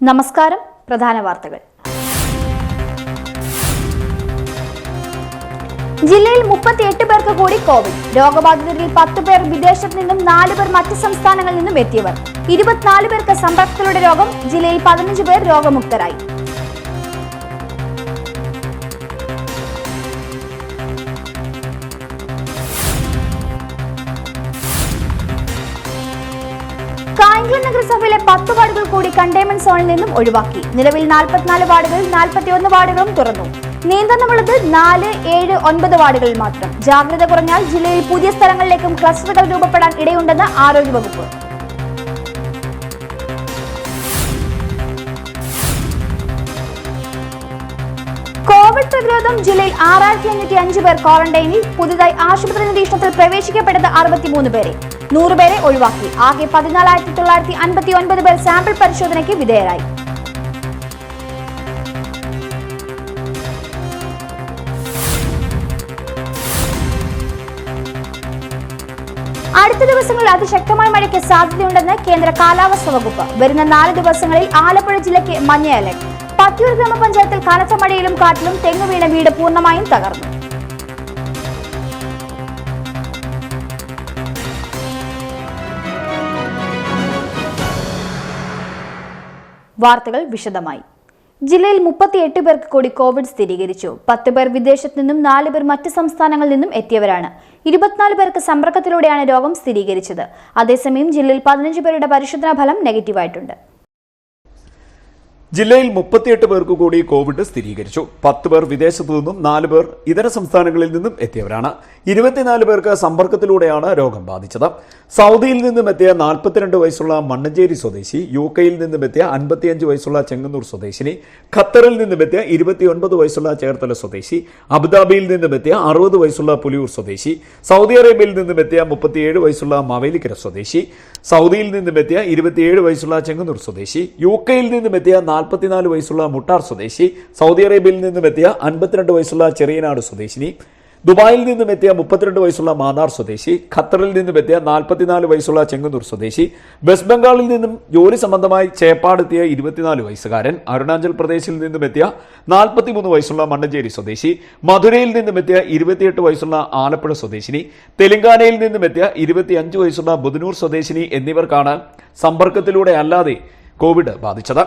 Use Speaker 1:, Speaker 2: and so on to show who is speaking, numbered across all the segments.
Speaker 1: നമസ്കാരം. പ്രധാന വാർത്തകൾ. ജില്ലയിൽ 38 പേർക്ക് കൂടി കോവിഡ്. രോഗബാധിതരിൽ 10 പേർ വിദേശത്ത് നിന്നും 4 പേർ മറ്റ് സംസ്ഥാനങ്ങളിൽ നിന്നും എത്തിയവർ. 24 പേർക്ക് സമ്പർക്കത്തിലൂടെ രോഗം. ജില്ലയിൽ 15 പേർ രോഗമുക്തരായി. കായംകുളം നഗരസഭയിലെ 10 വാർഡുകൾ കൂടി കണ്ടെയ്ൻമെന്റ് സോണിൽ നിന്നും ഒഴിവാക്കി. നിലവിൽ 44 വാർഡുകളിൽ 41 വാർഡുകളും തുറന്നു. നിയന്ത്രണമുള്ളത് 4, 7, 9 വാർഡുകളിൽ മാത്രം. ജാഗ്രത കുറഞ്ഞാൽ ജില്ലയിൽ പുതിയ സ്ഥലങ്ങളിലേക്കും ക്ലസ്റ്ററുകൾ രൂപപ്പെടാൻ ഇടയുണ്ടെന്ന് ആരോഗ്യവകുപ്പ്. കോവിഡ് പ്രതിരോധം. ജില്ലയിൽ 6505 പേർ ക്വാറന്റൈനിൽ. പുതുതായി ആശുപത്രി നിരീക്ഷണത്തിൽ പ്രവേശിക്കപ്പെട്ടത് 63 പേരെ. 100 പേരെ ഒഴിവാക്കി. ആകെ 14,959 പേർ സാമ്പിൾ പരിശോധനയ്ക്ക് വിധേയരായി. അടുത്ത ദിവസങ്ങളിൽ അതിശക്തമായ മഴയ്ക്ക് സാധ്യതയുണ്ടെന്ന് കേന്ദ്ര കാലാവസ്ഥാ വകുപ്പ്. വരുന്ന 4 ദിവസങ്ങളിൽ ആലപ്പുഴ ജില്ലയ്ക്ക് മഞ്ഞ അലർട്ട്. പത്തിയൂർ ഗ്രാമപഞ്ചായത്തിൽ കനത്ത മഴയിലും കാറ്റിലും തെങ്ങ് വീണ വീട് പൂർണ്ണമായും തകർന്നു. വാർത്തകൾ വിശദമായി. ജില്ലയിൽ 38 പേർക്ക് കൂടി കോവിഡ് സ്ഥിരീകരിച്ചു. 10 പേർ വിദേശത്ത് നിന്നും 4 പേർ മറ്റ് സംസ്ഥാനങ്ങളിൽ നിന്നും എത്തിയവരാണ്. 24 പേർക്ക് സമ്പർക്കത്തിലൂടെയാണ് രോഗം സ്ഥിരീകരിച്ചത്. അതേസമയം ജില്ലയിൽ 15 പേരുടെ പരിശോധനാ ഫലം നെഗറ്റീവായിട്ടുണ്ട്.
Speaker 2: ജില്ലയിൽ 38 പേർക്ക് കൂടി കോവിഡ് സ്ഥിരീകരിച്ചു. 10 പേർ വിദേശത്തു നിന്നും 4 പേർ ഇതര സംസ്ഥാനങ്ങളിൽ നിന്നും എത്തിയവരാണ്. 24 പേർക്ക് സമ്പർക്കത്തിലൂടെയാണ് രോഗം ബാധിച്ചത്. സൗദിയിൽ നിന്നും എത്തിയ 42 വയസ്സുള്ള മണ്ണഞ്ചേരി സ്വദേശി, യുകെയിൽ നിന്നും എത്തിയ 55 വയസ്സുള്ള ചെങ്ങന്നൂർ സ്വദേശിനി, ഖത്തറിൽ നിന്നും എത്തിയ 29 വയസ്സുള്ള ചേർത്തല സ്വദേശി, അബുദാബിയിൽ നിന്നും എത്തിയ 60 വയസ്സുള്ള പുലിയൂർ സ്വദേശി, സൗദി അറേബ്യയിൽ നിന്നും എത്തിയ 37 വയസ്സുള്ള മാവേലിക്കര സ്വദേശി, സൗദിയിൽ നിന്നും എത്തിയ 27 വയസ്സുള്ള ചെങ്ങന്നൂർ സ്വദേശി, യുകെയിൽ നിന്നും എത്തിയ 44 വയസ്സുള്ള മുട്ടാർ സ്വദേശി, സൗദി അറേബ്യയിൽ നിന്നും എത്തിയ 52 വയസ്സുള്ള ചെറിയനാട് സ്വദേശിനി, ദുബായിൽ നിന്നും എത്തിയ 32 വയസ്സുള്ള മാന്നാർ സ്വദേശി, ഖത്തറിൽ നിന്നും എത്തിയ 44 വയസ്സുള്ള ചെങ്ങന്നൂർ സ്വദേശി, വെസ്റ്റ് ബംഗാളിൽ നിന്നും ജോലി സംബന്ധമായി ചേപ്പാടെത്തിയ 24 വയസ്സുകാരൻ, അരുണാചൽ പ്രദേശിൽ നിന്നും എത്തിയ 43 വയസ്സുള്ള മണ്ണഞ്ചേരി സ്വദേശി, മധുരയിൽ നിന്നും എത്തിയ 28 വയസ്സുള്ള ആലപ്പുഴ സ്വദേശിനി, തെലങ്കാനയിൽ നിന്നും എത്തിയ 25 വയസ്സുള്ള ബുധനൂർ സ്വദേശിനി എന്നിവർക്കാണ് സമ്പർക്കത്തിലൂടെ അല്ലാതെ കോവിഡ് ബാധിച്ചത്.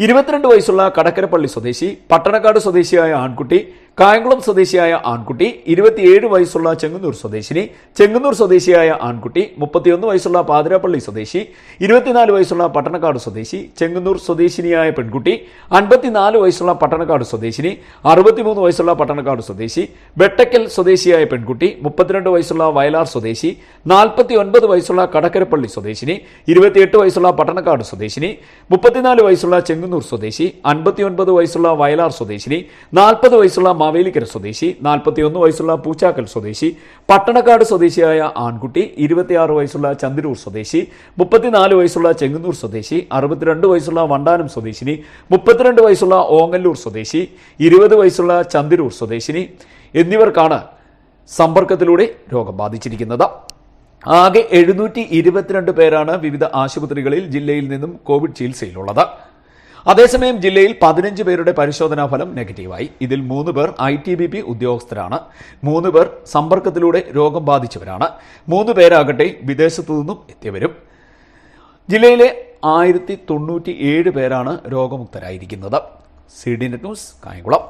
Speaker 2: 22 വയസ്സുള്ള കടക്കരപ്പള്ളി സ്വദേശി, പട്ടണക്കാട് സ്വദേശിയായ ആൺകുട്ടി, കായംകുളം സ്വദേശിയായ ആൺകുട്ടി, 27 വയസ്സുള്ള ചെങ്ങന്നൂർ സ്വദേശിനി, ചെങ്ങന്നൂർ സ്വദേശിയായ ആൺകുട്ടി, 31 വയസ്സുള്ള പാതിരാപ്പള്ളി സ്വദേശി, 24 വയസ്സുള്ള പട്ടണക്കാട് സ്വദേശി, ചെങ്ങന്നൂർ സ്വദേശിനിയായ പെൺകുട്ടി, 54 വയസ്സുള്ള പട്ടണക്കാട് സ്വദേശിനി, 63 വയസ്സുള്ള പട്ടണക്കാട് സ്വദേശി, വെട്ടക്കൽ സ്വദേശിയായ പെൺകുട്ടി, 32 വയസ്സുള്ള വയലാർ സ്വദേശി, 49 വയസ്സുള്ള കടക്കരപ്പള്ളി സ്വദേശിനി, 28 വയസ്സുള്ള പട്ടണക്കാട് സ്വദേശിനി, 34 വയസ്സുള്ള ചെങ്ങന്നൂർ സ്വദേശി, 59 വയസ്സുള്ള വയലാർ സ്വദേശിനി, 40 വയസ്സുള്ള മാവേലിക്കര സ്വദേശി, 41 വയസ്സുള്ള പൂച്ചാക്കൽ സ്വദേശി, പട്ടണക്കാട് സ്വദേശിയായ ആൺകുട്ടി, 26 വയസ്സുള്ള ചന്ദിരൂർ സ്വദേശി, 34 വയസ്സുള്ള ചെങ്ങന്നൂർ സ്വദേശി, 62 വയസ്സുള്ള വണ്ടാനം സ്വദേശിനി, 32 വയസ്സുള്ള ഓങ്ങല്ലൂർ സ്വദേശി, 20 വയസ്സുള്ള ചന്ദിരൂർ സ്വദേശിനി എന്നിവർക്കാണ് സമ്പർക്കത്തിലൂടെ രോഗം ബാധിച്ചിരിക്കുന്നത്. ആകെ 722 പേരാണ് വിവിധ ആശുപത്രികളിൽ ജില്ലയിൽ നിന്നും കോവിഡ് ചികിത്സയിലുള്ളത്. അതേസമയം ജില്ലയിൽ 15 പേരുടെ പരിശോധനാ ഫലം നെഗറ്റീവായി. ഇതിൽ 3 പേർ ITBP ഉദ്യോഗസ്ഥരാണ്. 3 പേർ സമ്പർക്കത്തിലൂടെ രോഗം ബാധിച്ചവരാണ്. 3 പേരാകട്ടെ വിദേശത്തു നിന്നും എത്തിയവരും. ജില്ലയിലെ 1097 പേരാണ് രോഗമുക്തരായിരിക്കുന്നത്. CDNet news, Kayamkulam.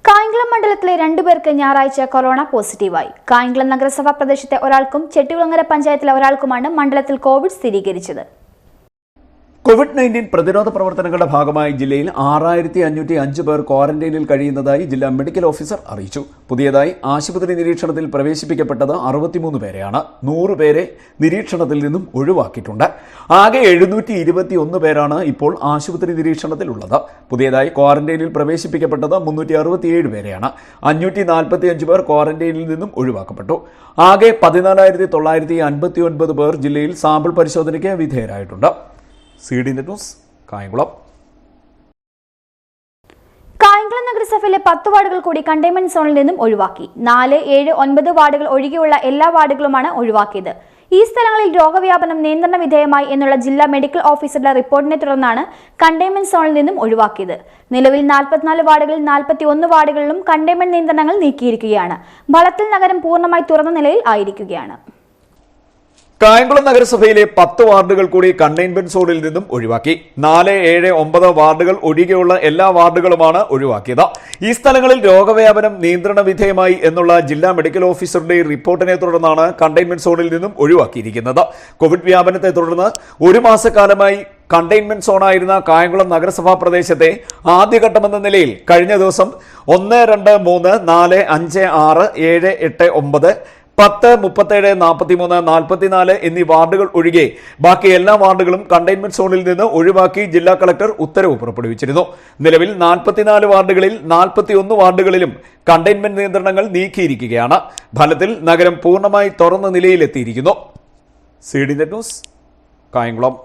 Speaker 1: കായംകുളം മണ്ഡലത്തിലെ 2 പേർക്ക് ഞായറാഴ്ച കൊറോണ പോസിറ്റീവായി. കായംകുളം നഗരസഭാ പ്രദേശത്തെ ഒരാൾക്കും ചെട്ടികുളങ്ങര പഞ്ചായത്തിലെ ഒരാൾക്കുമാണ് മണ്ഡലത്തിൽ കോവിഡ് സ്ഥിരീകരിച്ചത്.
Speaker 2: COVID-19 പ്രതിരോധ പ്രവർത്തനങ്ങളുടെ ഭാഗമായി ജില്ലയിൽ 6505 പേർ ക്വാറന്റൈനിൽ കഴിയുന്നതായി ജില്ലാ മെഡിക്കൽ ഓഫീസർ അറിയിച്ചു. പുതിയതായി ആശുപത്രി നിരീക്ഷണത്തിൽ പ്രവേശിപ്പിക്കപ്പെട്ടത് 63 പേരെയാണ്. 100 പേരെ നിരീക്ഷണത്തിൽ നിന്നും ഒഴിവാക്കിയിട്ടുണ്ട്. ആകെ 721 പേരാണ് ഇപ്പോൾ ആശുപത്രി നിരീക്ഷണത്തിലുള്ളത്. പുതിയതായി ക്വാറന്റൈനിൽ പ്രവേശിപ്പിക്കപ്പെട്ടത് 367 പേരെയാണ്. 545 പേർ ക്വാറന്റൈനിൽ നിന്നും ഒഴിവാക്കപ്പെട്ടു. ആകെ 14,959 പേർ ജില്ലയിൽ സാമ്പിൾ പരിശോധനയ്ക്ക് വിധേയരായിട്ടുണ്ട്. CDNet news, Kayamkulam.
Speaker 1: കായംകുളം നഗരസഭയിലെ 10 വാർഡുകൾ കൂടി കണ്ടെയ്ൻമെന്റ് സോണിൽ നിന്നും ഒഴിവാക്കി. 4, 7, 9 വാർഡുകൾ ഒഴികെയുള്ള എല്ലാ വാർഡുകളുമാണ് ഒഴിവാക്കിയത്. ഈ സ്ഥലങ്ങളിൽ രോഗവ്യാപനം നിയന്ത്രണ വിധേയമായി എന്നുള്ള ജില്ലാ മെഡിക്കൽ ഓഫീസറുടെ റിപ്പോർട്ടിനെ തുടർന്നാണ് കണ്ടെയ്ൻമെന്റ് സോണിൽ നിന്നും ഒഴിവാക്കിയത്. നിലവിൽ 44 വാർഡുകളിൽ 41 വാർഡുകളിലും കണ്ടെയ്ൻമെന്റ് നിയന്ത്രണങ്ങൾ നീക്കിയിരിക്കുകയാണ്. വളത്തിൽ നഗരം പൂർണ്ണമായി തുറന്ന നിലയിൽ ആയിരിക്കുകയാണ്.
Speaker 2: കായംകുളം നഗരസഭയിലെ 10 വാർഡുകൾ കൂടി കണ്ടെയ്ൻമെന്റ് സോണിൽ നിന്നും ഒഴിവാക്കി. 4, 7, 9 വാർഡുകൾ ഒഴികെയുള്ള എല്ലാ വാർഡുകളുമാണ് ഒഴിവാക്കിയത്. ഈ സ്ഥലങ്ങളിൽ രോഗവ്യാപനം നിയന്ത്രണ വിധേയമായി എന്നുള്ള ജില്ലാ മെഡിക്കൽ ഓഫീസറുടെ റിപ്പോർട്ടിനെ തുടർന്നാണ് കണ്ടെയ്ൻമെന്റ് സോണിൽ നിന്നും ഒഴിവാക്കിയിരിക്കുന്നത്. കോവിഡ് വ്യാപനത്തെ തുടർന്ന് ഒരു മാസക്കാലമായി കണ്ടെയ്ൻമെന്റ് സോണായിരുന്ന കായംകുളം നഗരസഭാ പ്രദേശത്തെ ആദ്യഘട്ടമെന്ന നിലയിൽ കഴിഞ്ഞ ദിവസം 1, 2, 3, 4, 5, 6, 7, 8, 9, 10, 37, 43, 44 എന്നീ വാർഡുകൾ ഒഴികെ ബാക്കി എല്ലാ വാർഡുകളും കണ്ടെയ്ൻമെന്റ് സോണിൽ നിന്ന് ഒഴിവാക്കി ജില്ലാ കളക്ടർ ഉത്തരവ് പുറപ്പെടുവിച്ചിരുന്നു. നിലവിൽ 44 വാർഡുകളിൽ 41 വാർഡുകളിലും കണ്ടെയ്ൻമെന്റ് നിയന്ത്രണങ്ങൾ നീക്കിയിരിക്കുകയാണ്. ഫലത്തിൽ നഗരം പൂർണ്ണമായി തുറന്ന നിലയിലെത്തിയിരിക്കുന്നു. CDN news, Kayamkulam.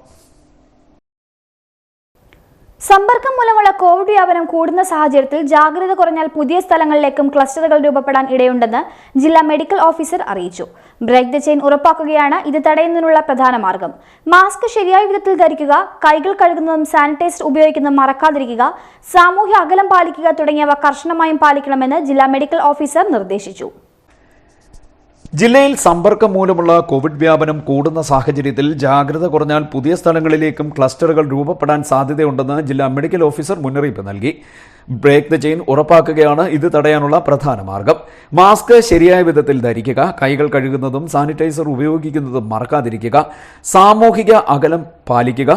Speaker 1: സമ്പർക്കം മൂലമുള്ള കോവിഡ് വ്യാപനം കൂടുന്ന സാഹചര്യത്തിൽ ജാഗ്രത കുറഞ്ഞാൽ പുതിയ സ്ഥലങ്ങളിലേക്കും ക്ലസ്റ്ററുകൾ രൂപപ്പെടാൻ ഇടയുണ്ടെന്ന് ജില്ലാ മെഡിക്കൽ ഓഫീസർ അറിയിച്ചു. ബ്രേക്ക് ദ ചെയിൻ ഉറപ്പാക്കുകയാണ് ഇത് തടയുന്നതിനുള്ള പ്രധാന മാർഗം. മാസ്ക് ശരിയായ വിധത്തിൽ ധരിക്കുക, കൈകൾ കഴുകുന്നതും സാനിറ്റൈസർ ഉപയോഗിക്കുന്നതും മറക്കാതിരിക്കുക, സാമൂഹ്യ അകലം പാലിക്കുക തുടങ്ങിയവ കർശനമായും പാലിക്കണമെന്ന് ജില്ലാ മെഡിക്കൽ ഓഫീസർ നിർദ്ദേശിച്ചു.
Speaker 2: ജില്ലയിൽ സമ്പർക്കം മൂലമുള്ള കോവിഡ് വ്യാപനം കൂടുന്ന സാഹചര്യത്തിൽ ജാഗ്രത കുറഞ്ഞാൽ പുതിയ സ്ഥലങ്ങളിലേക്കും ക്ലസ്റ്ററുകൾ രൂപപ്പെടാൻ സാധ്യതയുണ്ടെന്ന് ജില്ലാ മെഡിക്കൽ ഓഫീസർ മുന്നറിയിപ്പ് നൽകി. ബ്രേക്ക് ദ ചെയിൻ ഉറപ്പാക്കുകയാണ് ഇത് തടയാനുള്ള പ്രധാന മാർഗം. മാസ്ക് ശരിയായ വിധത്തിൽ ധരിക്കുക, കൈകൾ കഴുകുന്നതും സാനിറ്റൈസർ ഉപയോഗിക്കുന്നതും മറക്കാതിരിക്കുക, സാമൂഹിക അകലം പാലിക്കുക,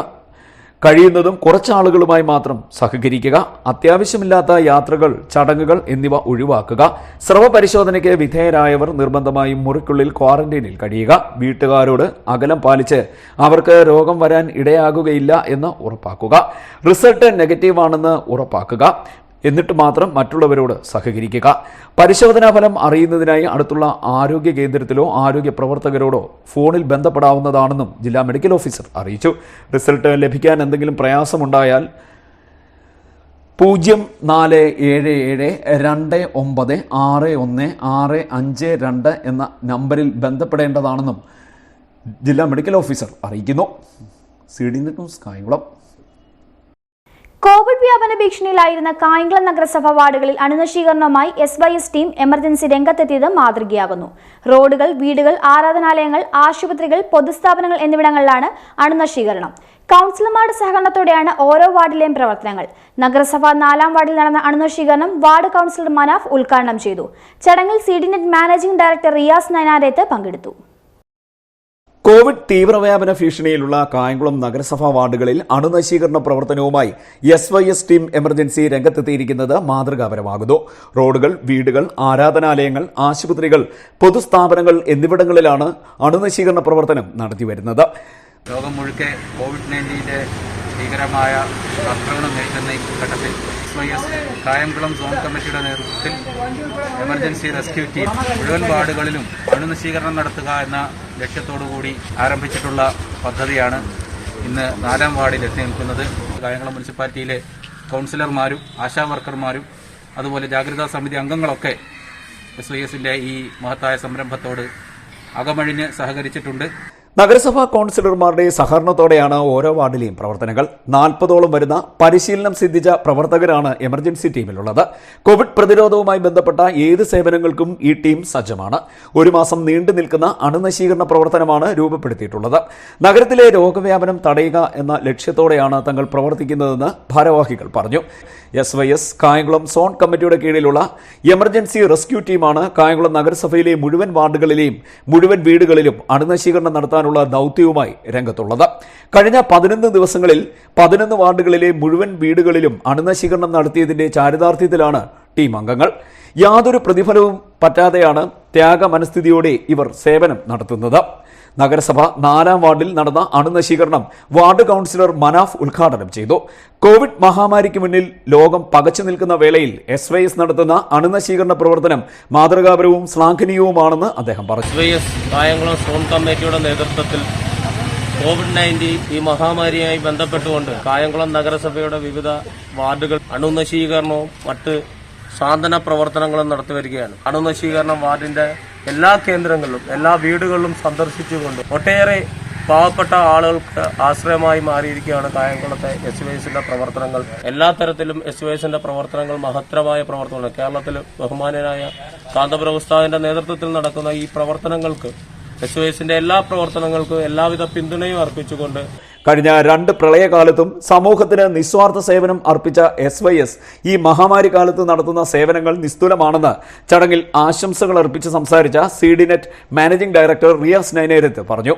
Speaker 2: കഴിയുന്നതും കുറച്ചാളുകളുമായി മാത്രം സഹകരിക്കുക, അത്യാവശ്യമില്ലാത്ത യാത്രകൾ, ചടങ്ങുകൾ എന്നിവ ഒഴിവാക്കുക, സ്രവ പരിശോധനയ്ക്ക് വിധേയരായവർ നിർബന്ധമായും മുറിക്കുള്ളിൽ ക്വാറന്റൈനിൽ കഴിയുക, വീട്ടുകാരോട് അകലം പാലിച്ച് അവർക്ക് രോഗം വരാൻ ഇടയാകുകയില്ല എന്ന് ഉറപ്പാക്കുക, റിസൾട്ട് നെഗറ്റീവാണെന്ന് ഉറപ്പാക്കുക, എന്നിട്ട് മാത്രം മറ്റുള്ളവരോട് സഹകരിക്കുക. പരിശോധനാ ഫലം അറിയുന്നതിനായി അടുത്തുള്ള ആരോഗ്യ കേന്ദ്രത്തിലോ ആരോഗ്യ പ്രവർത്തകരോടോ ഫോണിൽ ബന്ധപ്പെടാവുന്നതാണെന്നും ജില്ലാ മെഡിക്കൽ ഓഫീസർ അറിയിച്ചു. റിസൾട്ട് ലഭിക്കാൻ എന്തെങ്കിലും പ്രയാസമുണ്ടായാൽ 0477296152 എന്ന നമ്പറിൽ ബന്ധപ്പെടേണ്ടതാണെന്നും ജില്ലാ മെഡിക്കൽ ഓഫീസർ അറിയിക്കുന്നു. CDN news, Kayamkulam.
Speaker 1: കോവിഡ് വ്യാപന ഭീഷണിയിലായിരുന്ന കായംകുളം നഗരസഭ വാർഡുകളിൽ അണുനശീകരണവുമായി SYS ടീം എമർജൻസി രംഗത്തെത്തിയത് മാതൃകയാകുന്നു. റോഡുകൾ, വീടുകൾ, ആരാധനാലയങ്ങൾ, ആശുപത്രികൾ, പൊതുസ്ഥാപനങ്ങൾ എന്നിവിടങ്ങളിലാണ് അണുനശീകരണം. കൗൺസിലർമാരുടെ സഹകരണത്തോടെയാണ് ഓരോ വാർഡിലെയും പ്രവർത്തനങ്ങൾ. നഗരസഭ 4-ാം വാർഡിൽ നടന്ന അണുനശീകരണം വാർഡ് കൗൺസിലർ മനാഫ് ഉദ്ഘാടനം ചെയ്തു. ചടങ്ങിൽ CDNet മാനേജിംഗ് ഡയറക്ടർ റിയാസ് നയനാരത്ത് പങ്കെടുത്തു.
Speaker 2: കോവിഡ് തീവ്രവ്യാപന ഭീഷണിയിലുള്ള കായംകുളം നഗരസഭാ വാർഡുകളിൽ അണുനശീകരണ പ്രവർത്തനവുമായി SYS ടീം എമർജൻസി രംഗത്തെത്തിയിരിക്കുന്നത് മാതൃകാപരമാകുന്നു. റോഡുകൾ, വീടുകൾ, ആരാധനാലയങ്ങൾ, ആശുപത്രികൾ, പൊതുസ്ഥാപനങ്ങൾ എന്നിവിടങ്ങളിലാണ് അണുനശീകരണ പ്രവർത്തനം നടത്തിവരുന്നത്.
Speaker 3: ലോകം മുഴുക്കെ COVID-19 ഭീകരമായ ആക്രമണം നേരിടുന്ന ഈ ഘട്ടത്തിൽ SYS കായംകുളം സോൺ കമ്മിറ്റിയുടെ നേതൃത്വത്തിൽ എമർജൻസി റെസ്ക്യൂ ടീം മുഴുവൻ വാർഡുകളിലും അണുനശീകരണം നടത്തുക എന്ന ലക്ഷ്യത്തോടുകൂടി ആരംഭിച്ചിട്ടുള്ള പദ്ധതിയാണ് ഇന്ന് 4-ാം വാർഡിൽ എത്തി നിൽക്കുന്നത്. കായംകുളം മുനിസിപ്പാലിറ്റിയിലെ കൗൺസിലർമാരും ആശാ വർക്കർമാരും അതുപോലെ ജാഗ്രതാ സമിതി അംഗങ്ങളൊക്കെ SYSന്റെ ഈ മഹത്തായ സംരംഭത്തോട് അകമഴിഞ്ഞ് സഹകരിച്ചിട്ടുണ്ട്.
Speaker 2: നഗരസഭാ കൗൺസിലർമാരുടെ സഹകരണത്തോടെയാണ് ഓരോ വാർഡിലെയും പ്രവർത്തനങ്ങൾ. 40ഓളം വരുന്ന പരിശീലനം സിദ്ധിച്ച പ്രവർത്തകരാണ് എമർജൻസി ടീമിലുള്ളത്. കോവിഡ് പ്രതിരോധവുമായി ബന്ധപ്പെട്ട ഏത് സേവനങ്ങൾക്കും ഈ ടീം സജ്ജമാണ്. ഒരു മാസം നീണ്ടു നിൽക്കുന്ന അണുനശീകരണ പ്രവർത്തനമാണ് രൂപപ്പെടുത്തിയിട്ടുള്ളത്. നഗരത്തിലെ രോഗവ്യാപനം തടയുക എന്ന ലക്ഷ്യത്തോടെയാണ് തങ്ങൾ പ്രവർത്തിക്കുന്നതെന്ന് ഭാരവാഹികൾ പറഞ്ഞു. SYS കായംകുളം സോൺ കമ്മിറ്റിയുടെ കീഴിലുള്ള എമർജൻസി റെസ്ക്യൂ ടീമാണ് കായംകുളം നഗരസഭയിലെ മുഴുവൻ വാർഡുകളിലെയും മുഴുവൻ വീടുകളിലും അണുനശീകരണം നടത്താനുള്ള ദൌത്യവുമായി രംഗത്തുള്ളത്. കഴിഞ്ഞ 11 ദിവസങ്ങളിൽ 11 വാർഡുകളിലെ മുഴുവൻ വീടുകളിലും അണുനശീകരണം നടത്തിയതിന്റെ ചാരിതാർത്ഥ്യത്തിലാണ് ടീം അംഗങ്ങൾ. യാതൊരു പ്രതിഫലവും പറ്റാതെയാണ് ത്യാഗമനസ്ഥിതിയോടെ ഇവർ സേവനം നടത്തുന്നത്. നഗരസഭ 4-ാം വാർഡിൽ നടന്ന അണുനശീകരണം വാർഡ് കൗൺസിലർ മനാഫ് ഉദ്ഘാടനം ചെയ്തു. കോവിഡ് മഹാമാരിക്ക് മുന്നിൽ ലോകം പകച്ചു നിൽക്കുന്ന വേളയിൽ SYS നടത്തുന്ന അണുനശീകരണ പ്രവർത്തനം മാതൃകാപരവും ശ്ലാഘനീയവുമാണെന്ന് അദ്ദേഹം പറഞ്ഞു.
Speaker 4: SYS കായംകുളം സോൺ കമ്മിറ്റിയുടെ നേതൃത്വത്തിൽ COVID-19 ഈ മഹാമാരിയുമായി ബന്ധപ്പെട്ടുകൊണ്ട് കായംകുളം നഗരസഭയുടെ വിവിധ വാർഡുകൾ അണുനശീകരണവും മറ്റ് സാന്ത്വന പ്രവർത്തനങ്ങളും നടത്തിവരികയാണ്. അണുനശീകരണം വാർഡിന്റെ എല്ലാ കേന്ദ്രങ്ങളിലും എല്ലാ വീടുകളിലും സന്ദർശിച്ചുകൊണ്ട് ഒട്ടേറെ പാവപ്പെട്ട ആളുകൾക്ക് ആശ്രയമായി മാറിയിരിക്കുകയാണ് കായംകുളത്തെ SYSന്റെ പ്രവർത്തനങ്ങൾ. എല്ലാ തരത്തിലും SYSന്റെ പ്രവർത്തനങ്ങൾ മഹത്തരമായ പ്രവർത്തനങ്ങൾ. കേരളത്തിൽ ബഹുമാനനായ കാന്തപുരം ഉസ്താദിന്റെ നേതൃത്വത്തിൽ നടക്കുന്ന ഈ പ്രവർത്തനങ്ങൾക്ക് SYSന്റെ എല്ലാ പ്രവർത്തനങ്ങൾക്കും എല്ലാവിധ പിന്തുണയും അർപ്പിച്ചുകൊണ്ട്
Speaker 2: കഴിഞ്ഞ 2 പ്രളയകാലത്തും സമൂഹത്തിന് നിസ്വാർത്ഥ സേവനം അർപ്പിച്ച SYS ഈ മഹാമാരി കാലത്ത് നടത്തുന്ന സേവനങ്ങൾ നിസ്തുലമാണെന്ന് ചടങ്ങിൽ ആശംസകൾ അർപ്പിച്ച് സംസാരിച്ച CDNet മാനേജിംഗ് ഡയറക്ടർ റിയാസ് നൈനേരത്ത് പറഞ്ഞു.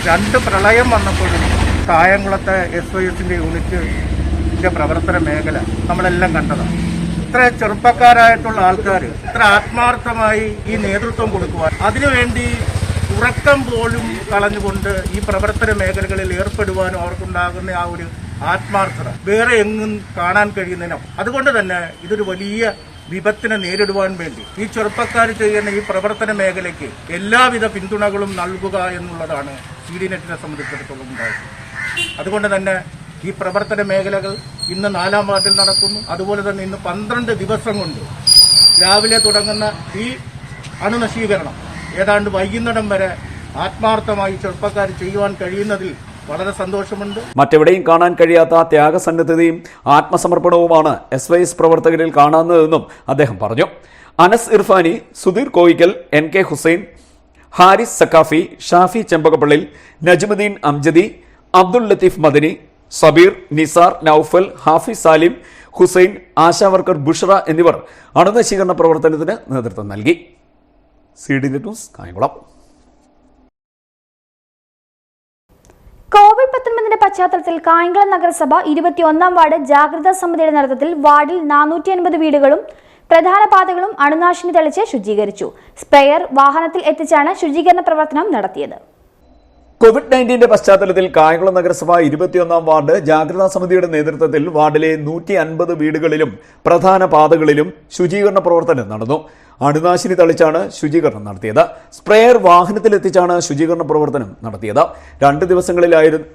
Speaker 5: 2 പ്രളയം വന്നപ്പോഴും കായംകുളത്തെ SYSന്റെ യൂണിറ്റിന്റെ പ്രവർത്തന മേഖല നമ്മളെല്ലാം കണ്ടതാണ്. ഇത്ര ചെറുപ്പക്കാരായിട്ടുള്ള ആൾക്കാർ ഇത്ര ആത്മാർത്ഥമായി ഈ നേതൃത്വം കൊടുക്കുവാൻ അതിനുവേണ്ടി ഉറക്കം പോലും കളഞ്ഞുകൊണ്ട് ഈ പ്രവർത്തന മേഖലകളിൽ ഏർപ്പെടുവാനും അവർക്കുണ്ടാകുന്ന ആ ഒരു ആത്മാർത്ഥത വേറെ എങ്ങും കാണാൻ കഴിയുന്നതിനോ. അതുകൊണ്ട് തന്നെ ഇതൊരു വലിയ വിപത്തിനെ നേരിടുവാൻ വേണ്ടി ഈ ചെറുപ്പക്കാർ ചെയ്യുന്ന ഈ പ്രവർത്തന മേഖലയ്ക്ക് എല്ലാവിധ പിന്തുണകളും നൽകുക എന്നുള്ളതാണ് CDNetനെ സംബന്ധിച്ചിടത്തോളം ഉണ്ടായത്. അതുകൊണ്ട് തന്നെ ഈ പ്രവർത്തന മേഖലകൾ ഇന്ന് 4-ാം വാർഡിൽ നടക്കുന്നു. അതുപോലെ തന്നെ ഇന്ന് 12 ദിവസം കൊണ്ട് രാവിലെ തുടങ്ങുന്ന ഈ അണുനശീകരണം ഏതാണ്ട് വൈകുന്നേരം വരെ ആത്മാർത്ഥമായി ചെറുപ്പക്കാർ ചെയ്യുവാൻ കഴിയുന്നതിൽ വളരെ സന്തോഷമുണ്ട്.
Speaker 2: മറ്റെവിടെയും കാണാൻ കഴിയാത്ത ത്യാഗസന്നദ്ധതയും ആത്മസമർപ്പണവുമാണ് SYS പ്രവർത്തകരിൽ കാണാവുന്നതെന്നും അദ്ദേഹം പറഞ്ഞു. അനസ് ഇർഫാനി, സുധീർ കോയിക്കൽ, NK ഹുസൈൻ, ഹാരിസ് സക്കാഫി, ഷാഫി ചെമ്പകപ്പള്ളിൽ, നജ്മുദ്ദീൻ അംജദി, അബ്ദുൽ ലത്തീഫ് മദനി, സബീർ, നിസാർ, നൌഫൽ, ഹാഫിസ് സാലിം, ഹുസൈൻ, ആശാവർക്കർ ബുഷ്റ എന്നിവർ അണുനശീകരണ പ്രവർത്തനത്തിന് നേതൃത്വം നൽകി. CDNet news Kayamkulam.
Speaker 1: COVID-19 പശ്ചാത്തലത്തിൽ കായംകുളം നഗരസഭ 21-ാം വാർഡ് ജാഗ്രതാ സമിതിയുടെ നേതൃത്വത്തിൽ വാർഡിൽ 450 വീടുകളും പ്രധാന പാതകളും അണുനാശിനി തെളിച്ച് ശുചീകരിച്ചു. സ്പ്രേയർ വാഹനത്തിൽ എത്തിച്ചാണ് ശുചീകരണ പ്രവർത്തനം നടത്തിയത്.
Speaker 2: COVID-19 പശ്ചാത്തലത്തിൽ കായംകുളം നഗരസഭ 21-ാം വാർഡ് ജാഗ്രതാ സമിതിയുടെ നേതൃത്വത്തിൽ വാർഡിലെ 150 വീടുകളിലും പ്രധാന പാതകളിലും ശുചീകരണ പ്രവർത്തനം നടന്നു. അണുനാശിനി തളിച്ചാണ് ശുചീകരണം നടത്തിയത്. സ്പ്രേയർ വാഹനത്തിലെത്തിച്ചാണ് ശുചീകരണ പ്രവർത്തനം നടത്തിയത്. 2 ദിവസങ്ങളിലായിരുന്നു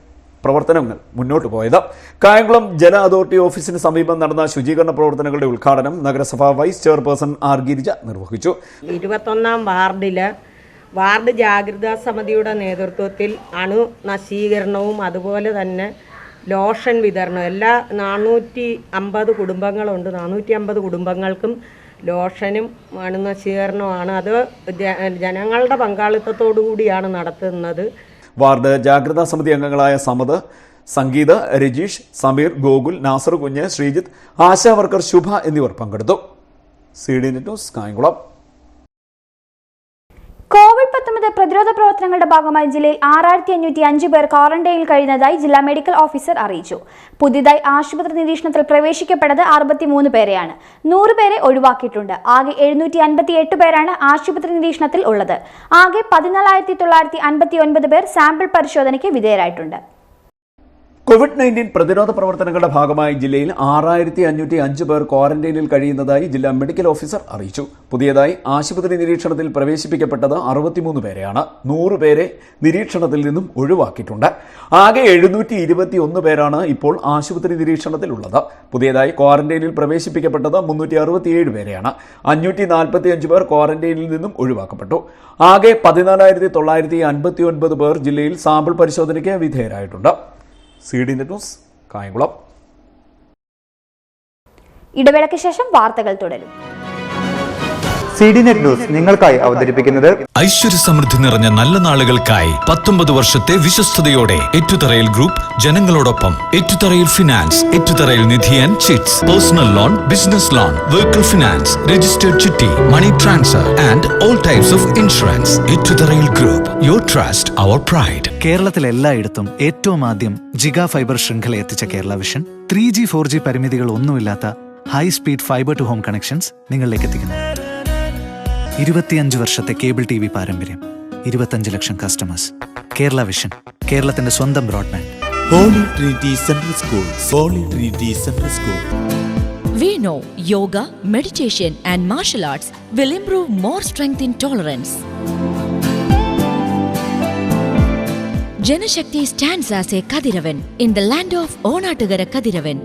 Speaker 2: പ്രവർത്തനങ്ങൾ മുന്നോട്ട് പോയത്. കായംകുളം ജല അതോറിറ്റി ഓഫീസിന് സമീപം നടന്ന ശുചീകരണ പ്രവർത്തനങ്ങളുടെ ഉദ്ഘാടനം നഗരസഭാ വൈസ് ചെയർപേഴ്സൺ ആർ ഗിരിജ നിർവഹിച്ചു.
Speaker 6: 21-ാം വാർഡില് വാർഡ് ജാഗ്രതാ സമിതിയുടെ നേതൃത്വത്തിൽ അണുനശീകരണവും അതുപോലെ തന്നെ ലോഷൻ വിതരണം എല്ലാ 450 കുടുംബങ്ങളുണ്ട്. 450 കുടുംബങ്ങൾക്കും ലോഷനും അണുനശീകരണവുമാണ്. അത് ജനങ്ങളുടെ പങ്കാളിത്തത്തോടു കൂടിയാണ് നടത്തുന്നത്.
Speaker 2: വാർഡ് ജാഗ്രതാ സമിതി അംഗങ്ങളായ സമദ്, സംഗീത, രജീഷ്, സമീർ, ഗോകുൽ, നാസർ കുഞ്ഞ്, ശ്രീജിത്ത്, ആശാവർക്കർ ശുഭ എന്നിവർ പങ്കെടുത്തു. CDNet news Kayamkulam.
Speaker 1: COVID-19 പ്രതിരോധ പ്രവർത്തനങ്ങളുടെ ഭാഗമായി ജില്ലയിൽ 6505 പേർ ക്വാറന്റൈനിൽ കഴിയുന്നതായി ജില്ലാ മെഡിക്കൽ ഓഫീസർ അറിയിച്ചു. പുതിയതായി ആശുപത്രി നിരീക്ഷണത്തിൽ പ്രവേശിക്കപ്പെട്ടത് 63 പേരെയാണ്. 100 പേരെ ഒഴിവാക്കിയിട്ടുണ്ട്. ആകെ 758 പേരാണ് ആശുപത്രി നിരീക്ഷണത്തിൽ ഉള്ളത്. ആകെ 14,959 പേർ സാമ്പിൾ പരിശോധനയ്ക്ക് വിധേയരായിട്ടുണ്ട്.
Speaker 2: COVID-19 പ്രതിരോധ പ്രവർത്തനങ്ങളുടെ ഭാഗമായി ജില്ലയിൽ 6505 പേർ ക്വാറന്റൈനിൽ കഴിയുന്നതായി ജില്ലാ മെഡിക്കൽ ഓഫീസർ അറിയിച്ചു. പുതിയതായി ആശുപത്രി നിരീക്ഷണത്തിൽ പ്രവേശിപ്പിക്കപ്പെട്ടത് 63 പേരെയാണ്. 100 പേരെ നിരീക്ഷണത്തിൽ നിന്നും ഒഴിവാക്കിയിട്ടുണ്ട്. ആകെ 721 പേരാണ് ഇപ്പോൾ ആശുപത്രി നിരീക്ഷണത്തിലുള്ളത്. പുതിയതായി ക്വാറന്റൈനിൽ പ്രവേശിപ്പിക്കപ്പെട്ടത് 367 പേരെയാണ്. 545 പേർ ക്വാറന്റൈനിൽ നിന്നും ഒഴിവാക്കപ്പെട്ടു. ആകെ 14,959 പേർ ജില്ലയിൽ സാമ്പിൾ പരിശോധനയ്ക്ക് വിധേയരായിട്ടുണ്ട്. CDNet news Kayamkulam.
Speaker 1: ഇടവേളയ്ക്ക് ശേഷം വാർത്തകൾ തുടരും.
Speaker 7: CDNet ന്യൂസ് നിങ്ങൾക്കായി അവതരിപ്പിക്കുന്നത്
Speaker 8: ഐശ്വര്യ സമൃദ്ധി നിറഞ്ഞ നല്ല നാളുകൾക്കായി 19 വർഷത്തെ വിശ്വസ്തയോടെ എറ്റുതറയിൽ ഗ്രൂപ്പ് ജനങ്ങളോടൊപ്പം. Ettutharayil finance, Ettutharayil Nidhi and chits, personal loan, business loan, vehicle finance, registered chitty, money transfer and all types of insurance. Ettutharayil group, your trust, our pride.
Speaker 9: കേരളത്തിൽ എല്ലായിടത്തും ഏറ്റവും ആദ്യം ജിഗാ ഫൈബർ ശൃംഖല എത്തിച്ച കേരള വിഷൻ 3G 4G പരിമിതികൾ ഒന്നുമില്ലാത്ത high speed fibre to home connections നിങ്ങളിലേക്ക് എത്തിക്കുന്നു. 25 വർഷത്തെ കേബിൾ TV പാരമ്പര്യം, 25 ലക്ഷം കസ്റ്റമേഴ്സ്. കേരള വിഷൻ, കേരളത്തിന്റെ സ്വന്തം broadband.
Speaker 10: Holy Trinity Central School. Holy Trinity Central School.
Speaker 11: We know yoga, meditation and martial arts will improve more strength in tolerance. Janashakti stands as a Kadiravan in the land of Onatugara Kadiravan.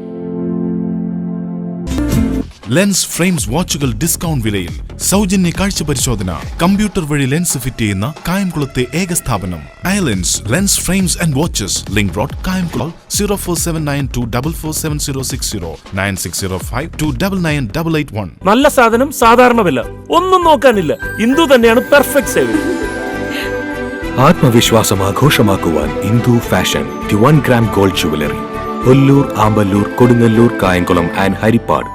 Speaker 10: Lens frames വാച്ചുകൾ discount വിലയിൽ. സൗജന്യ കാഴ്ച പരിശോധന. Computer വഴി lens fit ചെയ്യുന്ന കായംകുളത്തെ ഏക സ്ഥാപനം eye lens lens frames and watches. Link road Kayamkulam 047924476060 9605299881.
Speaker 4: നല്ല സാധനം സാധാരണ വില, ഒന്നും നോക്കാനില്ല. ഇന്ദു തന്നെയാണ് പെർഫെക്റ്റ് സേവിങ്.
Speaker 8: ആത്മവിശ്വാസം ആഘോഷമാക്കുവാൻ Indu fashion. 1 gram gold jewellery. Ollur, Ampallur, Kodungallur, Kayamkulam and Harippad.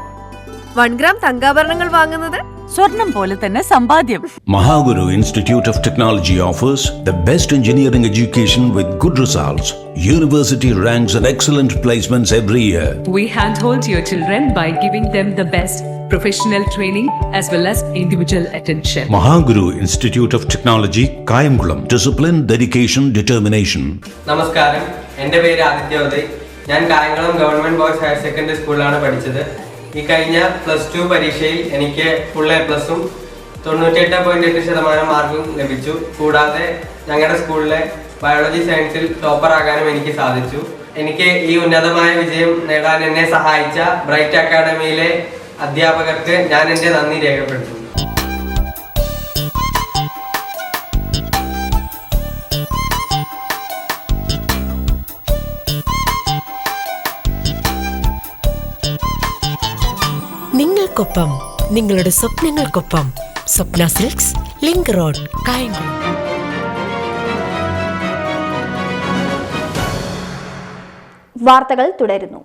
Speaker 11: 1 gram തങ്കാഭരണങ്ങൾ വാങ്ങുന്നത് സ്വർണം പോലെ തന്നെ സമ്പാദ്യം.
Speaker 8: Mahaguru Institute of Technology offers the best engineering education with good results. University ranks and excellent placements every year.
Speaker 11: We handhold your children by giving them the best professional training as well as individual attention.
Speaker 8: Mahaguru Institute of Technology, Kayamkulam. Discipline, dedication, determination.
Speaker 6: നമസ്കാരം, എൻ്റെ പേര് ആദിത്യോദയ്. ഞാൻ Kayamkulam government boys higher secondary സ്കൂളിലാണ് പഠിച്ചത്. ഈ കഴിഞ്ഞ +2 പരീക്ഷയിൽ എനിക്ക് ഫുൾ A+ഉം 98.8% മാർക്കും ലഭിച്ചു. കൂടാതെ ഞങ്ങളുടെ സ്കൂളിലെ ബയോളജി സയൻസിൽ ടോപ്പർ ആകാനും എനിക്ക് സാധിച്ചു. എനിക്ക് ഈ ഉന്നതമായ വിജയം നേടാൻ എന്നെ സഹായിച്ച ബ്രൈറ്റ് അക്കാഡമിയിലെ അധ്യാപകർക്ക് ഞാൻ എൻ്റെ നന്ദി രേഖപ്പെടുത്തുന്നു.
Speaker 11: നിങ്ങൾക്കൊപ്പം, നിങ്ങളുടെ സ്വപ്നങ്ങൾക്കൊപ്പം. സ്വപ്ന സിൽക്സ്, ലിങ്ക് റോഡ്, കായംകുളം.
Speaker 1: വാർത്തകൾ തുടരുന്നു.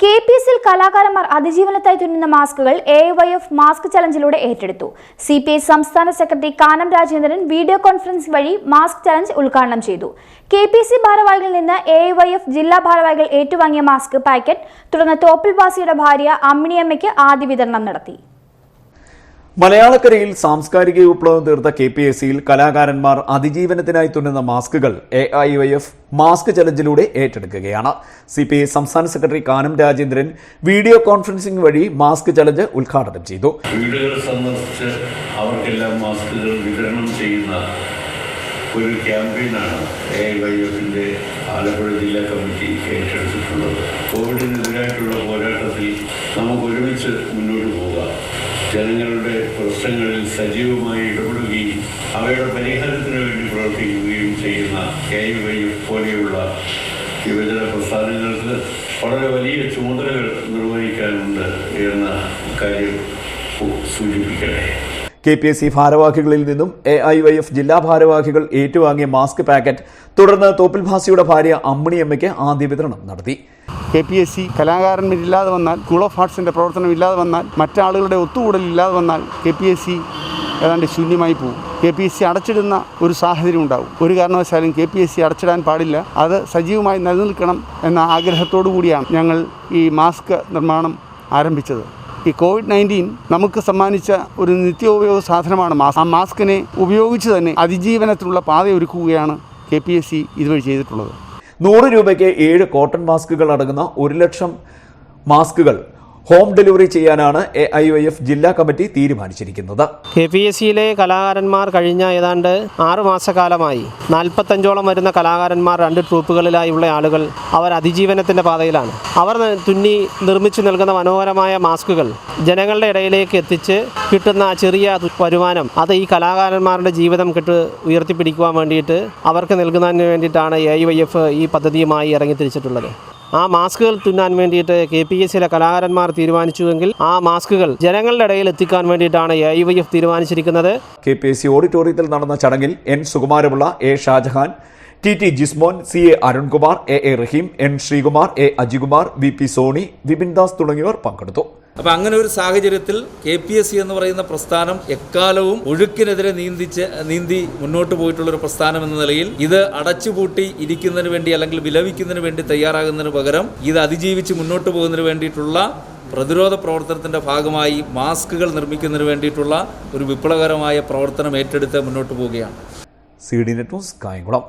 Speaker 1: KPSL കലാകാരന്മാർ അതിജീവനത്തായി തുന്നുന്ന മാസ്കുകൾ AYF മാസ്ക് ചലഞ്ചിലൂടെ ഏറ്റെടുത്തു. CPI സംസ്ഥാന secretary Kanam Rajendran video conference വഴി മാസ്ക് ചലഞ്ച് ഉദ്ഘാടനം ചെയ്തു. KPSC ഭാരവാഹികളിൽ നിന്ന് AYF ജില്ലാ ഭാരവാഹികൾ ഏറ്റുവാങ്ങിയ മാസ്ക് പാക്കറ്റ് തുടർന്ന് തോപ്പിൽ വാസിയുടെ ഭാര്യ അമ്മിണിയമ്മയ്ക്ക് ആദ്യ വിതരണം നടത്തി.
Speaker 2: മലയാളക്കരയിൽ സാംസ്കാരിക വിപ്ലവം തീർത്ത KPSCയിൽ കലാകാരന്മാർ അതിജീവനത്തിനായി തുന്നുന്ന മാസ്കുകൾ AIYF മാസ്ക് ചലഞ്ചിലൂടെ ഏറ്റെടുക്കുകയാണ്. CPI സംസ്ഥാന secretary Kanam Rajendran video conferencing വഴി മാസ്ക് ചലഞ്ച് ഉദ്ഘാടനം ചെയ്തു.
Speaker 8: വീടുകൾ സന്ദർശിച്ച് അവർക്കെല്ലാം മാസ്കുകൾ വിതരണം ചെയ്യുന്ന ഒരു ക്യാമ്പയിനാണ് AIYFന്റെ ആലപ്പുഴ ജില്ലാ കമ്മിറ്റി ഏറ്റെടുത്തിട്ടുള്ളത്. കോവിഡിനെതിരായിട്ടുള്ള പോരാട്ടത്തിൽ നമുക്ക് ഒരുമിച്ച് മുന്നോട്ട് പോകാം. ജനങ്ങളുടെ പ്രശ്നങ്ങളിൽ സജീവമായി ഇടപെടുകയും അവയുടെ പരിഹാരത്തിന് വേണ്ടി പ്രവർത്തിക്കുകയും ചെയ്യുന്ന AIYF പോലെയുള്ള യുവജന പ്രസ്ഥാനങ്ങൾക്ക് വളരെ വലിയ ചുമതലകൾ നിർവഹിക്കാനുണ്ട് എന്ന കാര്യം സൂചിപ്പിക്കട്ടെ.
Speaker 2: KPSC ഭാരവാഹികളിൽ നിന്നും AIYF ജില്ലാ ഭാരവാഹികൾ ഏറ്റുവാങ്ങിയ മാസ്ക് പാക്കറ്റ് തുടർന്ന് തോപ്പിൽ ഭാസിയുടെ ഭാര്യ അമ്മിണിയമ്മയ്ക്ക് ആദ്യ വിതരണം നടത്തി.
Speaker 5: KPSC കലാകാരന്മാരില്ലാതെ വന്നാൽ, സ്കൂൾ ഓഫ് ആർട്സിൻ്റെ പ്രവർത്തനം ഇല്ലാതെ വന്നാൽ, മറ്റാളുകളുടെ ഒത്തുകൂടൽ ഇല്ലാതെ വന്നാൽ KPSC ഏതാണ്ട് ശൂന്യമായി പോകും. KPSC അടച്ചിടുന്ന ഒരു സാഹചര്യം ഉണ്ടാവും. ഒരു കാരണവശാലും KPSC അടച്ചിടാൻ പാടില്ല. അത് സജീവമായി നിലനിൽക്കണം എന്ന ആഗ്രഹത്തോടു കൂടിയാണ് ഞങ്ങൾ ഈ മാസ്ക് നിർമ്മാണം ആരംഭിച്ചത്. ഈ COVID-19 നമുക്ക് സമ്മാനിച്ച ഒരു നിത്യോപയോഗ സാധനമാണ് മാസ്ക്. ആ മാസ്കിനെ ഉപയോഗിച്ച് തന്നെ അതിജീവനത്തിനുള്ള പാതയൊരുക്കുകയാണ് KPSC ഇതുവഴി ചെയ്തിട്ടുള്ളത്.
Speaker 2: 100 രൂപയ്ക്ക് 7 കോട്ടൺ മാസ്കുകൾ അടങ്ങുന്ന 1,00,000 മാസ്കുകൾ ഹോം ഡെലിവറി ചെയ്യാനാണ് AIYF ജില്ലാ കമ്മിറ്റി തീരുമാനിച്ചിരിക്കുന്നത്.
Speaker 4: KPSCയിലെ കലാകാരന്മാർ കഴിഞ്ഞ ഏതാണ്ട് 6 മാസക്കാലമായി 45ഓളം വരുന്ന കലാകാരന്മാർ 2 ട്രൂപ്പുകളിലായുള്ള ആളുകൾ അവർ അതിജീവനത്തിൻ്റെ പാതയിലാണ്. അവർ തുന്നി നിർമ്മിച്ചു നൽകുന്ന മനോഹരമായ മാസ്കുകൾ ജനങ്ങളുടെ ഇടയിലേക്ക് എത്തിച്ച് കിട്ടുന്ന ചെറിയ വരുമാനം അത് ഈ കലാകാരന്മാരുടെ ജീവിതം ഉയർത്തിപ്പിടിക്കുവാൻ വേണ്ടിയിട്ട് അവർക്ക് നൽകുന്നതിന് വേണ്ടിയിട്ടാണ് AIYF ഈ പദ്ധതിയുമായി ഇറങ്ങിത്തിരിച്ചിട്ടുള്ളത്. ആ മാസ്കുകൾ തുന്നാൻ വേണ്ടിയിട്ട് KPSCയിലെ കലാകാരന്മാർ തീരുമാനിച്ചുവെങ്കിൽ ആ മാസ്കുകൾ ജനങ്ങളുടെ ഇടയിൽ എത്തിക്കാൻ വേണ്ടിയിട്ടാണ് AIYF തീരുമാനിച്ചിരിക്കുന്നത്.
Speaker 2: KPSC ഓഡിറ്റോറിയത്തിൽ നടന്ന ചടങ്ങിൽ N Sukumarapillai, A Shajahan, TT Jismon, CA Arunkumar, AA Rahim, N Sreekumar, A Ajikumar, VP Sony, Vipin Das തുടങ്ങിയവർ പങ്കെടുത്തു.
Speaker 3: അപ്പം അങ്ങനെ ഒരു സാഹചര്യത്തിൽ KPSC എന്ന് പറയുന്ന പ്രസ്ഥാനം എക്കാലവും ഒഴുക്കിനെതിരെ നീന്തി മുന്നോട്ട് പോയിട്ടുള്ളൊരു പ്രസ്ഥാനം എന്ന നിലയിൽ ഇത് അടച്ചുപൂട്ടി ഇരിക്കുന്നതിന് വേണ്ടി അല്ലെങ്കിൽ വിലപിക്കുന്നതിന് വേണ്ടി തയ്യാറാകുന്നതിന് പകരം ഇത് അതിജീവിച്ച് മുന്നോട്ട് പോകുന്നതിന് വേണ്ടിയിട്ടുള്ള പ്രതിരോധ പ്രവർത്തനത്തിൻ്റെ ഭാഗമായി മാസ്കുകൾ നിർമ്മിക്കുന്നതിന് വേണ്ടിയിട്ടുള്ള ഒരു വിപ്ലവകരമായ പ്രവർത്തനം ഏറ്റെടുത്ത് മുന്നോട്ട് പോവുകയാണ്.
Speaker 2: CD net news, Kayamkulam.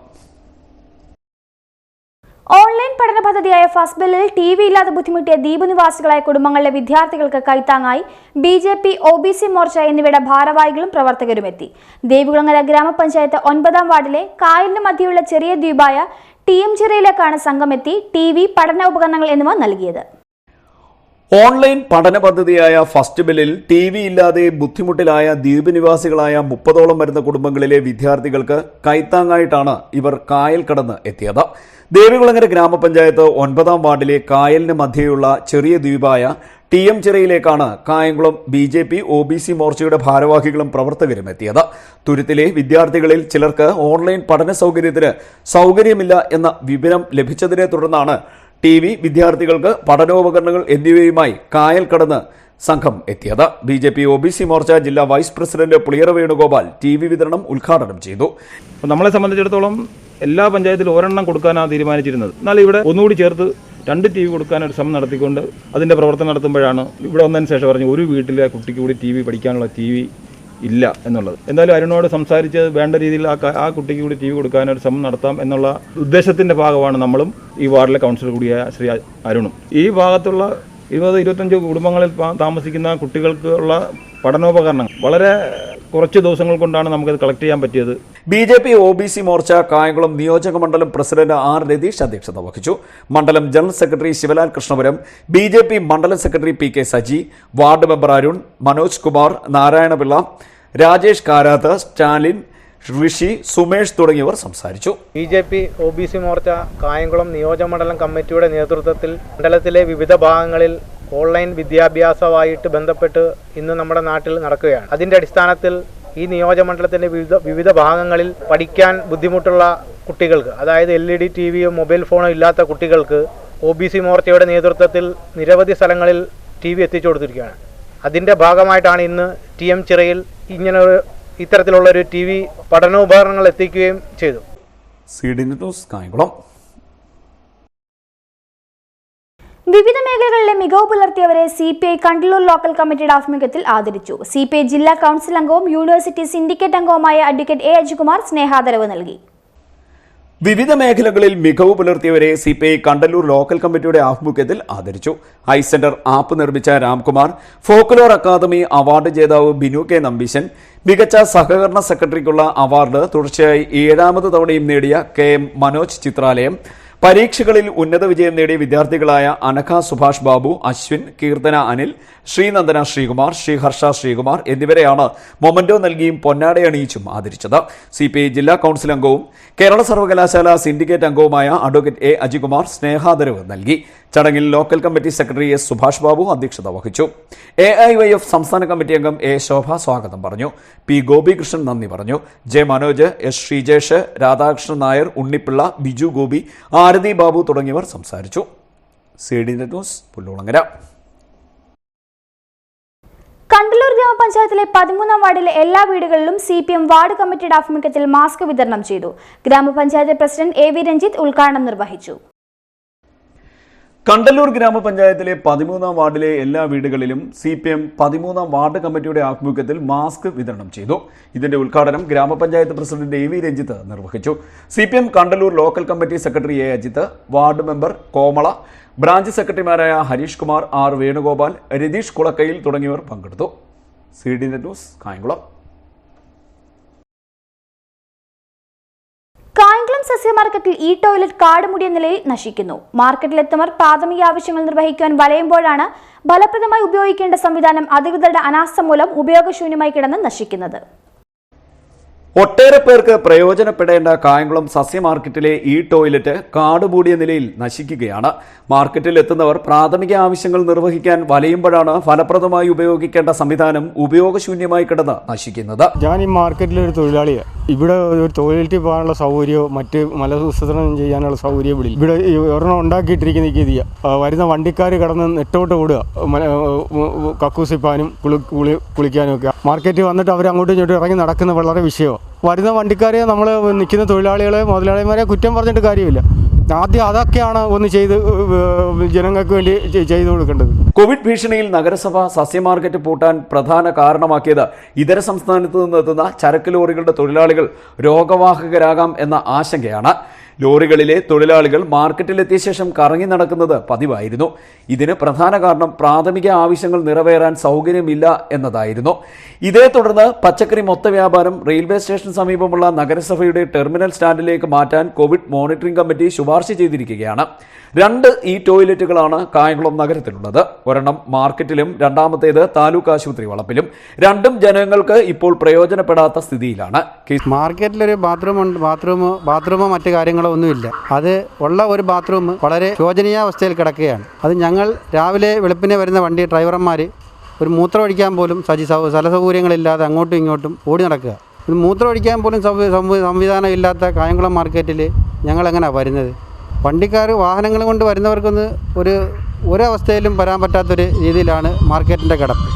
Speaker 1: Online പഠന പദ്ധതിയായ ഫസ്ബില്ലിൽ TV ഇല്ലാതെ ബുദ്ധിമുട്ടിയ ദ്വീപ് നിവാസികളായ കുടുംബങ്ങളിലെ വിദ്യാർത്ഥികൾക്ക് കൈത്താങ്ങായി BJP, OBC മോർച്ച എന്നിവയുടെ ഭാരവാഹികളും പ്രവർത്തകരും എത്തി. ദേവികുളങ്ങര ഗ്രാമപഞ്ചായത്ത് 9ാം വാർഡിലെ കായലിന് മധ്യയുള്ള ചെറിയ ദ്വീപായ TM ചിറയിലേക്കാണ് സംഘം എത്തി TV, പഠന ഉപകരണങ്ങൾ എന്നിവ നൽകിയത്.
Speaker 2: ഓൺലൈൻ പഠന പദ്ധതിയായ ഫസ്റ്റ് ബില്ലിൽ TV ഇല്ലാതെ ബുദ്ധിമുട്ടിലായ ദ്വീപ് നിവാസികളായ 30ഓളം വരുന്ന കുടുംബങ്ങളിലെ വിദ്യാർത്ഥികൾക്ക് കൈത്താങ്ങായിട്ടാണ് ഇവർ കായൽ കടന്ന് എത്തിയത്. ദേവികുളങ്ങര ഗ്രാമപഞ്ചായത്ത് 9ാം വാർഡിലെ കായലിന് മധ്യേയുള്ള ചെറിയ ദ്വീപായ TM ചിറയിലേക്കാണ് കായംകുളം BJP OBC മോർച്ചയുടെ ഭാരവാഹികളും പ്രവർത്തകരും എത്തിയത്. തുരുത്തിലെ വിദ്യാർത്ഥികളിൽ ചിലർക്ക് ഓൺലൈൻ പഠന സൗകര്യത്തിന് സൗകര്യമില്ല എന്ന വിവരം ലഭിച്ചതിനെ തുടർന്നാണ് TV, വിദ്യാർത്ഥികൾക്ക് പഠനോപകരണങ്ങൾ എന്നിവയുമായി കായൽ കടന്ന് സംഘം എത്തിയത്. BJP OBC മോർച്ച ജില്ലാ vice president Puliyara Venugopal TV വിതരണം ഉദ്ഘാടനം ചെയ്തു.
Speaker 12: നമ്മളെ സംബന്ധിച്ചിടത്തോളം എല്ലാ പഞ്ചായത്തിലും ഒരെണ്ണം കൊടുക്കാനാണ് തീരുമാനിച്ചിരുന്നത്. എന്നാൽ ഇവിടെ ഒന്നുകൂടി ചേർത്ത് 2 TV കൊടുക്കാൻ ഒരു ശ്രമം നടത്തിക്കൊണ്ട് അതിന്റെ പ്രവർത്തനം നടത്തുമ്പോഴാണ് ഇവിടെ വന്നതിന് ശേഷം പറഞ്ഞു ഒരു വീട്ടിലെ കുട്ടിക്ക് കൂടി TV പഠിക്കാനുള്ള TV ഇല്ല എന്നുള്ളത്. എന്തായാലും അരുണോട് സംസാരിച്ച് വേണ്ട രീതിയിൽ ആ കുട്ടിക്ക് കൂടി TV കൊടുക്കാനൊരു ശ്രമം നടത്താം എന്നുള്ള ഉദ്ദേശത്തിന്റെ ഭാഗമാണ് നമ്മളും ഈ വാർഡിലെ കൗൺസിലർ കൂടിയായ ശ്രീ അരുണും. ഈ ഭാഗത്തുള്ള 20-25 കുടുംബങ്ങളിൽ താമസിക്കുന്ന കുട്ടികൾക്കുള്ള പഠനോപകരണം വളരെ കുറച്ച് ദിവസങ്ങൾ കൊണ്ടാണ് നമുക്കത് കളക്ട് ചെയ്യാൻ പറ്റിയത്.
Speaker 2: BJP OBC മോർച്ച കായംകുളം നിയോജക മണ്ഡലം പ്രസിഡന്റ് R. രതീഷ് അധ്യക്ഷത വഹിച്ചു. മണ്ഡലം general secretary Sivalal Krishnapuram, BJP മണ്ഡലം secretary PK Saji, ward member Arun, Manoj Kumar, Narayanapillai, Rajesh Karath, Stalin, Rishi, Sumesh തുടങ്ങിയവർ സംസാരിച്ചു.
Speaker 5: BJP OBC മോർച്ച കായംകുളം നിയോജകമണ്ഡലം കമ്മിറ്റിയുടെ നേതൃത്വത്തിൽ മണ്ഡലത്തിലെ വിവിധ ഭാഗങ്ങളിൽ ഓൺലൈൻ വിദ്യാഭ്യാസവുമായിട്ട് ബന്ധപ്പെട്ട് ഇന്ന് നമ്മുടെ നാട്ടിൽ നടക്കുകയാണ്. അതിന്റെ അടിസ്ഥാനത്തിൽ ഈ നിയോജകമണ്ഡലത്തിന്റെ വിവിധ ഭാഗങ്ങളിൽ പഠിക്കാൻ ബുദ്ധിമുട്ടുള്ള കുട്ടികൾക്ക്, അതായത് LED TVയോ മൊബൈൽ ഫോണോ ഇല്ലാത്ത കുട്ടികൾക്ക് OBC മോർച്ചയുടെ നേതൃത്വത്തിൽ നിരവധി സ്ഥലങ്ങളിൽ TV എത്തിച്ചു കൊടുത്തിരിക്കുകയാണ്. അതിന്റെ ഭാഗമായിട്ടാണ് ഇന്ന് TM ചിറയിൽ ഇത്തരത്തിലുള്ള ഒരു TV പഠനോപകരണങ്ങൾ എത്തിക്കുകയും ചെയ്തു.
Speaker 1: വിവിധ മേഖലകളിലെ മികവ് പുലർത്തിയവരെ CPI കണ്ടലൂർ ലോക്കൽ കമ്മിറ്റിയുടെ ആഭിമുഖ്യത്തിൽ ആദരിച്ചു. CPI ജില്ലാ കൌൺസിൽ അംഗവും യൂണിവേഴ്സിറ്റി സിൻഡിക്കേറ്റ് അംഗവുമായ അഡ്വക്കേറ്റ് A. അജികുമാർ സ്നേഹാദരവ് നൽകി.
Speaker 2: വിവിധ മേഖലകളിൽ മികവ് പുലർത്തിയവരെ CPI കണ്ടലൂർ ലോക്കൽ കമ്മിറ്റിയുടെ ആഭിമുഖ്യത്തിൽ ആദരിച്ചു. ഹൈ സെന്റർ ആപ്പ് നിർമ്മിച്ച രാംകുമാർ, ഫോക്ലോർ അക്കാദമി അവാർഡ് ജേതാവ് ബിനു K. നമ്പീശൻ, മികച്ച സഹകരണ സെക്രട്ടറിക്കുള്ള അവാർഡ് തുടർച്ചയായി 7ാമത് തവണയും നേടിയ KM മനോജ് ചിത്രാലയം, പരീക്ഷകളിൽ ഉന്നത വിജയം നേടിയ വിദ്യാർത്ഥികളായ അനഘ സുഭാഷ് ബാബു, അശ്വിൻ, കീർത്തന അനിൽ, ശ്രീനന്ദന ശ്രീകുമാർ, ശ്രീഹർഷ ശ്രീകുമാർ എന്നിവരെയാണ് മൊമന്റോ നൽകിയും പൊന്നാടയണിയിച്ചും ആദരിച്ചത്. CPI ജില്ലാ കൌൺസിൽ അംഗവും കേരള സർവകലാശാല സിൻഡിക്കേറ്റ് അംഗവുമായ അഡ്വക്കേറ്റ് A. അജികുമാർ സ്നേഹാദരവ് നൽകി. ചടങ്ങിൽ local committee secretary S. Subhash Babu അധ്യക്ഷത വഹിച്ചു. AIYF സംസ്ഥാന കമ്മിറ്റി അംഗം A. ശോഭ സ്വാഗതം പറഞ്ഞു. P. ഗോപികൃഷ്ണൻ നന്ദി പറഞ്ഞു. J. മനോജ്, S. ശ്രീജേഷ്, രാധാകൃഷ്ണൻ നായർ, ഉണ്ണിപ്പിള്ള, ബിജു ഗോപി, ആരതി ബാബു തുടങ്ങിയവർ സംസാരിച്ചു. CD news, Pullulangara.
Speaker 1: കണ്ടലൂർ ഗ്രാമപഞ്ചായത്തിലെ 13ാം വാർഡിലെ എല്ലാ വീടുകളിലും CPM വാർഡ് കമ്മിറ്റിയുടെ ആഭിമുഖ്യത്തിൽ മാസ്ക് വിതരണം ചെയ്തു. ഗ്രാമപഞ്ചായത്ത് പ്രസിഡന്റ് AV രഞ്ജിത്ത് ഉദ്ഘാടനം നിർവഹിച്ചു.
Speaker 2: കണ്ടലൂർ ഗ്രാമപഞ്ചായത്തിലെ 13ാം വാർഡിലെ എല്ലാ വീടുകളിലും CPM 13ാം വാർഡ് കമ്മിറ്റിയുടെ ആഭിമുഖ്യത്തിൽ മാസ്ക് വിതരണം ചെയ്തു. ഇതിന്റെ ഉദ്ഘാടനം ഗ്രാമപഞ്ചായത്ത് പ്രസിഡന്റ് AV രഞ്ജിത്ത് നിർവഹിച്ചു. CPM Kandalloor local committee secretary A. Ajith, ward member Komala, branch സെക്രട്ടറിമാരായ ഹരീഷ് കുമാർ, R. വേണുഗോപാൽ, രതീഷ് കുളക്കയിൽ തുടങ്ങിയവർ പങ്കെടുത്തു. CD news, Kayamkulam.
Speaker 1: കായംകുളം സസ്യ മാർക്കറ്റിൽ ഈ ടോയ്ലറ്റ് കാട് മൂടിയ നിലയിൽ നശിക്കുന്നു. മാർക്കറ്റിലെത്തുന്നവർ പ്രാഥമിക ആവശ്യങ്ങൾ നിർവഹിക്കുവാൻ വലയുമ്പോഴാണ് ഫലപ്രദമായി ഉപയോഗിക്കേണ്ട സംവിധാനം അധികൃതരുടെ അനാസ്ഥ മൂലം ഉപയോഗശൂന്യമായി കിടന്ന് നശിക്കുന്നത്.
Speaker 2: ഒട്ടേറെ പേർക്ക് പ്രയോജനപ്പെടേണ്ട കായംകുളം സസ്യ മാർക്കറ്റിലെ ഈ ടോയ്ലറ്റ് കാടുമൂടിയ നിലയിൽ നശിക്കുകയാണ്. മാർക്കറ്റിൽ എത്തുന്നവർ പ്രാഥമിക ആവശ്യങ്ങൾ നിർവഹിക്കാൻ വലയുമ്പോഴാണ് ഫലപ്രദമായി ഉപയോഗിക്കേണ്ട സംവിധാനം ഉപയോഗശൂന്യമായി കിടന്ന് നശിക്കുന്നത്.
Speaker 13: ഞാൻ ഈ മാർക്കറ്റിലെ ഒരു തൊഴിലാളിയാണ്. ഇവിടെ ഒരു ടോയ്ലറ്റിൽ പോകാനുള്ള സൗകര്യമോ മറ്റ് മലവിസർജനം ചെയ്യാനുള്ള സൗകര്യം ഇവിടെ ഒരെണ്ണം ഉണ്ടാക്കിയിട്ടിരിക്കുന്ന രീതിയ വരുന്ന വണ്ടിക്കാർ കടന്ന് നെട്ടോട്ട് ഓടുക കക്കൂസിപ്പാനും കുളിക്കാനും ഒക്കെ. മാർക്കറ്റിൽ വന്നിട്ട് അവർ അങ്ങോട്ടും ഇങ്ങോട്ടും ഇറങ്ങി നടക്കുന്ന വളരെ വിഷയമാണ്. വരുന്ന വണ്ടിക്കാരെ നമ്മൾ നിൽക്കുന്ന തൊഴിലാളികളെ മുതലാളിമാരെ കുറ്റം പറഞ്ഞിട്ട് കാര്യമില്ല. ആദ്യം അതൊക്കെയാണ് ഒന്ന് ചെയ്ത് ജനങ്ങൾക്ക് വേണ്ടി ചെയ്തു കൊടുക്കേണ്ടത്.
Speaker 2: കോവിഡ് ഭീഷണിയിൽ നഗരസഭ സസ്യ മാർക്കറ്റ് പൂട്ടാൻ പ്രധാന കാരണമാക്കിയത് ഇതര സംസ്ഥാനത്ത് നിന്നെത്തുന്ന ചരക്ക് ലോറികളുടെ തൊഴിലാളികൾ രോഗവാഹകരാകാം എന്ന ആശങ്കയാണ്. ലോറികളിലെ തൊഴിലാളികൾ മാർക്കറ്റിലെത്തിയ ശേഷം കറങ്ങി നടക്കുന്നത് പതിവായിരുന്നു. ഇതിന് പ്രധാന കാരണം പ്രാഥമിക ആവശ്യങ്ങൾ നിറവേറാൻ സൗകര്യമില്ല എന്നതായിരുന്നു. ഇതേ തുടർന്ന് പച്ചക്കറി മൊത്ത വ്യാപാരം റെയിൽവേ സ്റ്റേഷന് സമീപമുള്ള നഗരസഭയുടെ ടെർമിനൽ സ്റ്റാൻഡിലേക്ക് മാറ്റാൻ കോവിഡ് മോണിറ്ററിംഗ് കമ്മിറ്റി ശുപാർശ ചെയ്തിരിക്കുകയാണ്. 2 ഈ ടോയ്ലറ്റുകളാണ് കായംകുളം നഗരത്തിലുള്ളത്. ഒരെണ്ണം മാർക്കറ്റിലും രണ്ടാമത്തേത് താലൂക്ക് ആശുപത്രി വളപ്പിലും. രണ്ടും ജനങ്ങൾക്ക് ഇപ്പോൾ പ്രയോജനപ്പെടാത്ത സ്ഥിതിയിലാണ്.
Speaker 13: മാർക്കറ്റിലൊരു ബാത്റൂമോ മറ്റു കാര്യങ്ങളോ ഒന്നുമില്ല. അത് ഉള്ള ഒരു ബാത്റൂം വളരെ ശോചനീയാവസ്ഥയിൽ കിടക്കുകയാണ്. അത് ഞങ്ങൾ രാവിലെ വെളുപ്പിനെ വരുന്ന വണ്ടി ഡ്രൈവർമാർ ഒരു മൂത്രം ഒഴിക്കാൻ പോലും സ്ഥലസൗകര്യങ്ങളില്ലാതെ അങ്ങോട്ടും ഇങ്ങോട്ടും ഓടി നടക്കുക. ഒരു മൂത്രം ഒഴിക്കാൻ പോലും സംവിധാനം ഇല്ലാത്ത കായംകുളം മാർക്കറ്റിൽ ഞങ്ങളെങ്ങനെയാണ് വരുന്നത്? വണ്ടിക്കാർ വാഹനങ്ങൾ കൊണ്ട് വരുന്നവർക്കൊന്ന് ഒരവസ്ഥയിലും വരാൻ പറ്റാത്തൊരു രീതിയിലാണ് മാർക്കറ്റിൻ്റെ കിടപ്പ്.